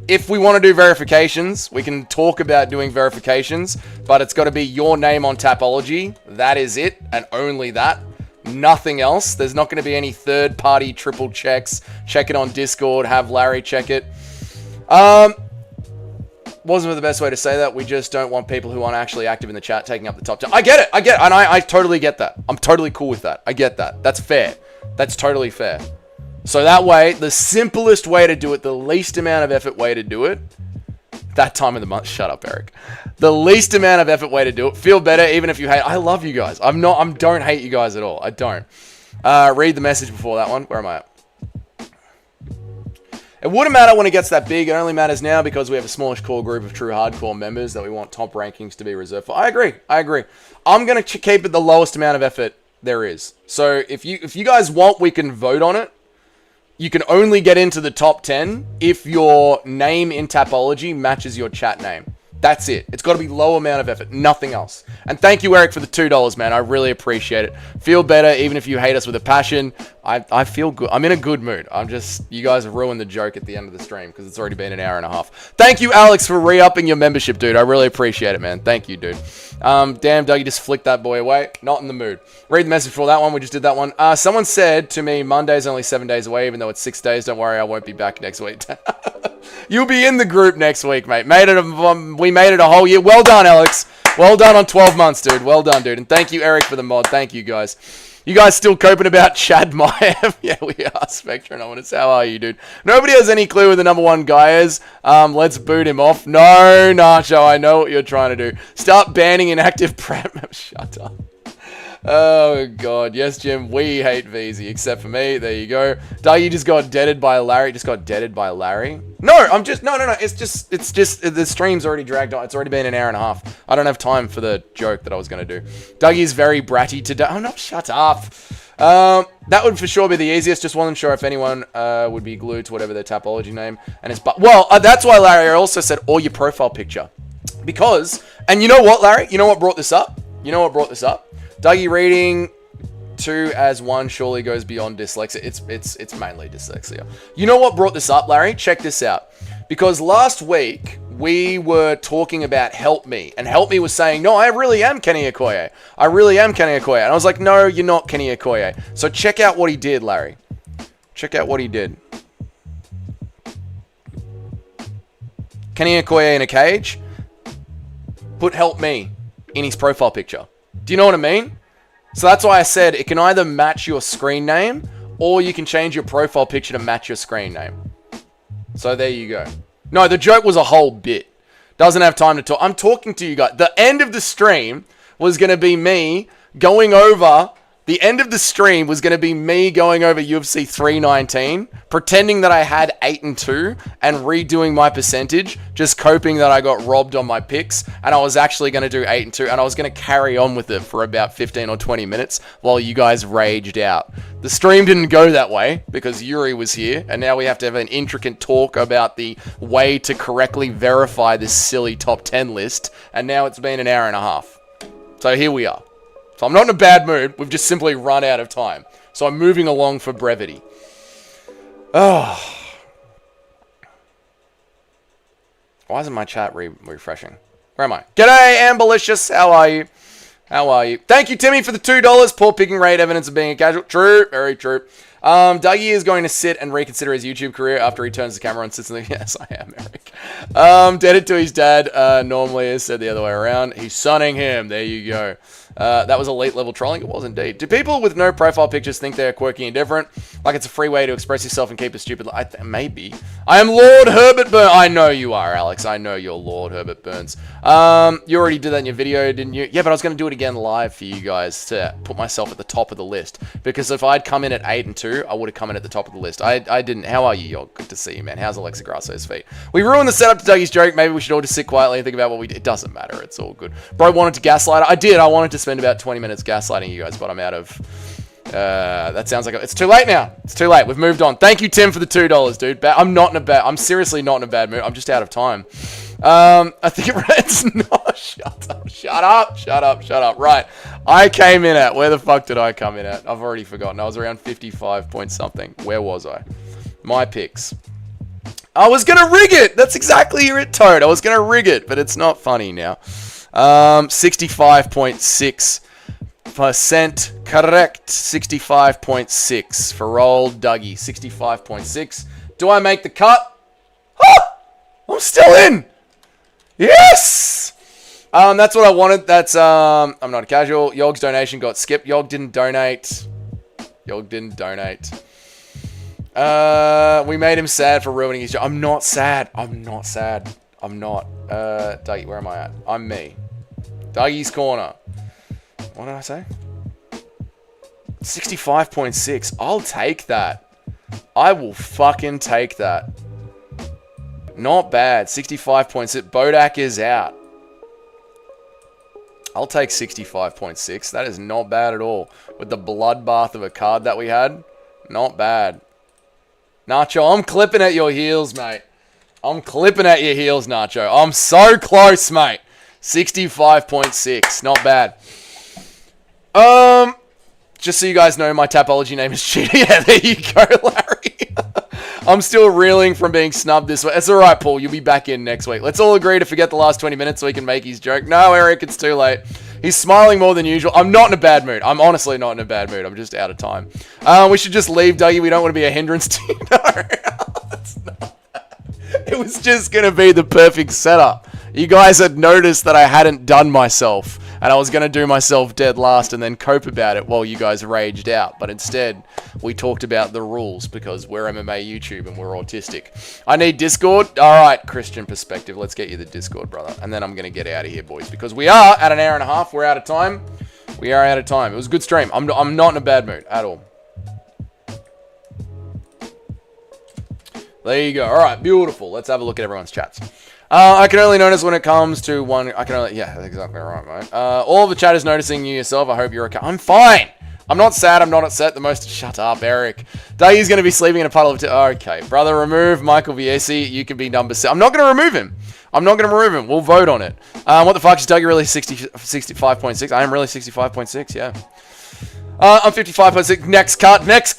If we want to do verifications, we can talk about doing verifications, but it's got to be your name on Tapology. That is it, and only that. Nothing else. There's not going to be any third-party triple checks. Check it on Discord. Have Larry check it. Wasn't the best way to say that. We just don't want people who aren't actually active in the chat taking up the top 10. I get it. And I totally get that. I'm totally cool with that. I get that. That's fair. That's totally fair. So that way, the simplest way to do it, the least amount of effort way to do it, that time of the month, shut up, Eric. The least amount of effort way to do it, feel better even if you hate. I love you guys. I don't hate you guys at all. I don't. Read the message before that one. Where am I at? It wouldn't matter when it gets that big. It only matters now because we have a smallish core group of true hardcore members that we want top rankings to be reserved for. I agree. I'm going to keep it the lowest amount of effort there is. So if you guys want, we can vote on it. You can only get into the top 10 if your name in Tapology matches your chat name. That's it. It's got to be low amount of effort. Nothing else. And thank you, Eric, for the $2, man. I really appreciate it. Feel better, even if you hate us with a passion. I feel good. I'm in a good mood. You guys have ruined the joke at the end of the stream because it's already been an hour and a half. Thank you, Alex, for re-upping your membership, dude. I really appreciate it, man. Thank you, dude. Damn, Doug, you just flicked that boy away. Not in the mood. Read the message for that one. We just did that one. Someone said to me, Monday's only 7 days away, even though it's 6 days. Don't worry, I won't be back next week. You'll be in the group next week, mate. We made it a whole year. Well done, Alex. Well done on 12 months, dude. Well done, dude. And thank you, Eric, for the mod. Thank you, guys. You guys still coping about Chad Chimaev? Yeah, we are, Spectronominus. How are you, dude? Nobody has any clue who the number one guy is. Let's boot him off. No, Nacho, I know what you're trying to do. Start banning inactive prep. Shut up. Oh, God. Yes, Jim, we hate VZ, except for me. There you go. Dougie just got deaded by Larry. No, no. It's just, the stream's already dragged on. It's already been an hour and a half. I don't have time for the joke that I was going to do. Dougie's very bratty today. Oh, no, shut up. That would for sure be the easiest. Just wasn't sure if anyone would be glued to whatever their Tapology name. Well, that's why, Larry, I also said, or your profile picture. Because, and you know what, Larry? You know what brought this up? Dougie reading 2 as 1 surely goes beyond dyslexia. It's mainly dyslexia. You know what brought this up, Larry? Check this out. Because last week, we were talking about Help Me. And Help Me was saying, no, I really am Kenny Okoye. And I was like, no, you're not Kenny Okoye. So check out what he did, Larry. Check out what he did. Kenny Okoye in a cage. Put Help Me in his profile picture. Do you know what I mean? So that's why I said it can either match your screen name or you can change your profile picture to match your screen name. So there you go. No, the joke was a whole bit. Doesn't have time to talk. I'm talking to you guys. The end of the stream was going to be me going over... UFC 319, pretending that I had 8-2 and redoing my percentage, just coping that I got robbed on my picks, and I was actually going to do 8-2, and I was going to carry on with it for about 15 or 20 minutes while you guys raged out. The stream didn't go that way because Yuri was here, and now we have to have an intricate talk about the way to correctly verify this silly top 10 list, and now it's been an hour and a half. So here we are. So I'm not in a bad mood. We've just simply run out of time. So I'm moving along for brevity. Oh. Why isn't my chat refreshing? Where am I? G'day, Amberlicious. How are you? Thank you, Timmy, for the $2. Poor picking rate, evidence of being a casual. True. Very true. Dougie is going to sit and reconsider his YouTube career after he turns the camera on and sits in the... Yes, I am, Eric. Dead it to his dad. Normally is said the other way around. He's sonning him. There you go. That was elite level trolling. It was indeed. Do people with no profile pictures think they're quirky and different? Like it's a free way to express yourself and keep a stupid... Maybe. I am Lord Herbert Burns. I know you are, Alex. I know you're Lord Herbert Burns. You already did that in your video, didn't you? Yeah, but I was going to do it again live for you guys to put myself at the top of the list. Because if I'd come in at 8-2, I would have come in at the top of the list. I didn't. How are you? You're good to see you, man. How's Alexa Grasso's feet? We ruined the setup to Dougie's joke. Maybe we should all just sit quietly and think about what we did. It doesn't matter. It's all good. Bro wanted to gaslight. I did. I wanted to spend about 20 minutes gaslighting you guys, but I'm out of... that sounds like... It's too late now. It's too late. We've moved on. Thank you, Tim, for the $2, dude. I'm seriously not in a bad mood. I'm just out of time. I think it's not... Shut up. Right. I came in at... Where the fuck did I come in at? I've already forgotten. I was around 55 point something. Where was I? My picks. I was going to rig it. That's exactly it, Toad. I was going to rig it, but it's not funny now. 65.6% correct. 65.6 for old Dougie. 65.6. Do I make the cut? Ah! I'm still in. Yes! That's what I wanted. That's, I'm not a casual. Yog's donation got skipped. Yog didn't donate. We made him sad for ruining his job. I'm not sad. I'm not. Dougie, where am I at? I'm me. Dougie's corner. What did I say? 65.6. I'll take that. I will fucking take that. Not bad. 65.6. Bodak is out. I'll take 65.6. That is not bad at all. With the bloodbath of a card that we had. Not bad. Nacho, I'm clipping at your heels, mate. I'm clipping at your heels, Nacho. I'm so close, mate. 65.6. Not bad. Just so you guys know, my Tapology name is Cheetah. Yeah, there you go, Larry. I'm still reeling from being snubbed this week. It's alright, Paul. You'll be back in next week. Let's all agree to forget the last 20 minutes so he can make his joke. No, Eric, it's too late. He's smiling more than usual. I'm not in a bad mood. I'm honestly not in a bad mood. I'm just out of time. We should just leave, Dougie. We don't want to be a hindrance to you. No, it's not. It was just going to be the perfect setup. You guys had noticed that I hadn't done myself, and I was going to do myself dead last and then cope about it while you guys raged out. But instead, we talked about the rules because we're MMA YouTube and we're autistic. I need Discord. All right, Christian Perspective. Let's get you the Discord, brother. And then I'm going to get out of here, boys, because we are at an hour and a half. We're out of time. We are out of time. It was a good stream. I'm not in a bad mood at all. There you go. All right, beautiful. Let's have a look at everyone's chats. I can only notice when it comes to one. Yeah, that's exactly right, mate. All of the chat is noticing you yourself. I hope you're okay. I'm fine. I'm not sad. I'm not upset. Shut up, Eric. Dougie's going to be sleeping in a puddle of okay, brother, remove Michael Viesi. You can be number 6. I'm not going to remove him. We'll vote on it. What the fuck is Dougie really 65.6? I am really 65.6, yeah. I'm 55.6. Next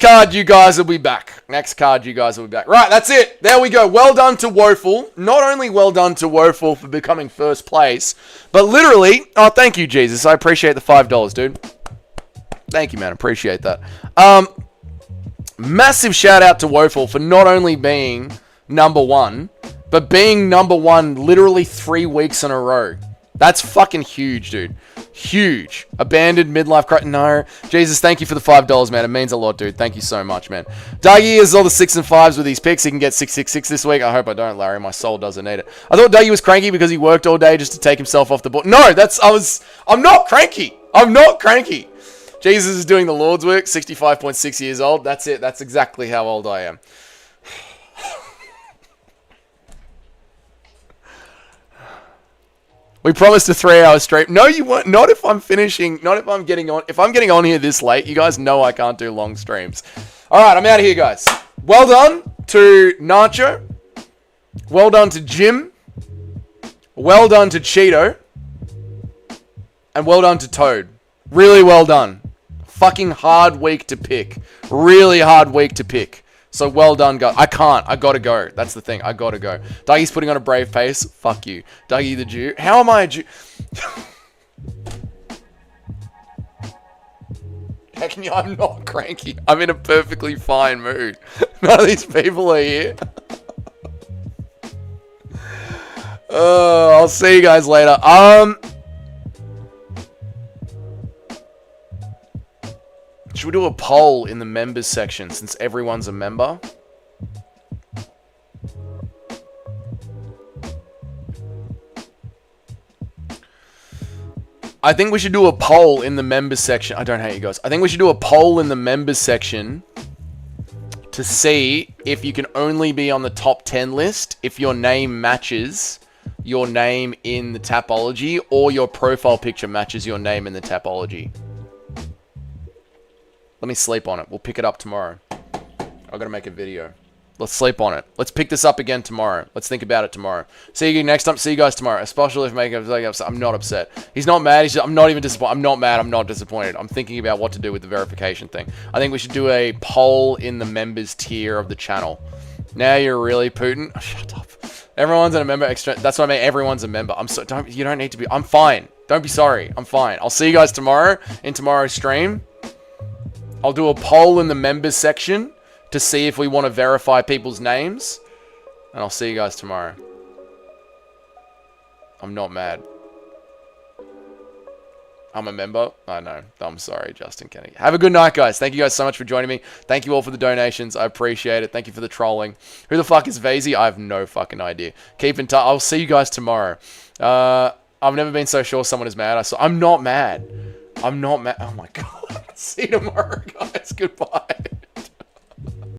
card, you guys will be back. Right, that's it. There we go. Well done to Woeful. Not only well done to Woeful for becoming first place, but literally, oh, thank you, Jesus. I appreciate the $5, dude. Thank you, man. Appreciate that. Massive shout out to Woeful for not only being number 1, but being number 1 literally 3 weeks in a row. That's fucking huge, dude. Huge. Abandoned midlife crisis. No. Jesus, thank you for the $5, man. It means a lot, dude. Thank you so much, man. Dougie is all the 6 and 5s with these picks. He can get 666 this week. I hope I don't, Larry. My soul doesn't need it. I thought Dougie was cranky because he worked all day just to take himself off the board. No, I'm not cranky. Jesus is doing the Lord's work. 65.6 years old. That's it. That's exactly how old I am. We promised a 3-hour stream. No, you won't. Not if I'm finishing. Not if I'm getting on. If I'm getting on here this late, you guys know I can't do long streams. All right, I'm out of here, guys. Well done to Nacho. Well done to Jim. Well done to Cheeto. And well done to Toad. Really well done. Fucking hard week to pick. Really hard week to pick. So well done, guys. I gotta go. That's the thing. I gotta go. Dougie's putting on a brave face. Fuck you. Dougie the Jew. How am I a Jew? I'm not cranky. I'm in a perfectly fine mood. None of these people are here. I'll see you guys later. Should we do a poll in the members section since everyone's a member? I think we should do a poll in the members section. I don't hate you guys. I think we should do a poll in the members section to see if you can only be on the top 10 list if your name matches your name in the Tapology or your profile picture matches your name in the Tapology. Let me sleep on it. We'll pick it up tomorrow. I've got to make a video. Let's sleep on it. Let's pick this up again tomorrow. Let's think about it tomorrow. See you next time. See you guys tomorrow. Especially if I'm not upset. He's not mad. I'm not even disappointed. I'm not mad. I'm not disappointed. I'm thinking about what to do with the verification thing. I think we should do a poll in the members tier of the channel. Now you're really Putin. Oh, shut up. Everyone's a member extra. That's what I mean. Everyone's a member. You don't need to be. I'm fine. Don't be sorry. I'm fine. I'll see you guys tomorrow in tomorrow's stream. I'll do a poll in the members section to see if we want to verify people's names. And I'll see you guys tomorrow. I'm not mad. I'm a member? I know. I'm sorry, Justin Kennedy. Have a good night, guys. Thank you guys so much for joining me. Thank you all for the donations. I appreciate it. Thank you for the trolling. Who the fuck is Vazy? I have no fucking idea. Keep in touch. I'll see you guys tomorrow. I've never been so sure someone is mad. I'm not mad. I'm not mad. Oh my god. See you tomorrow, guys. Goodbye.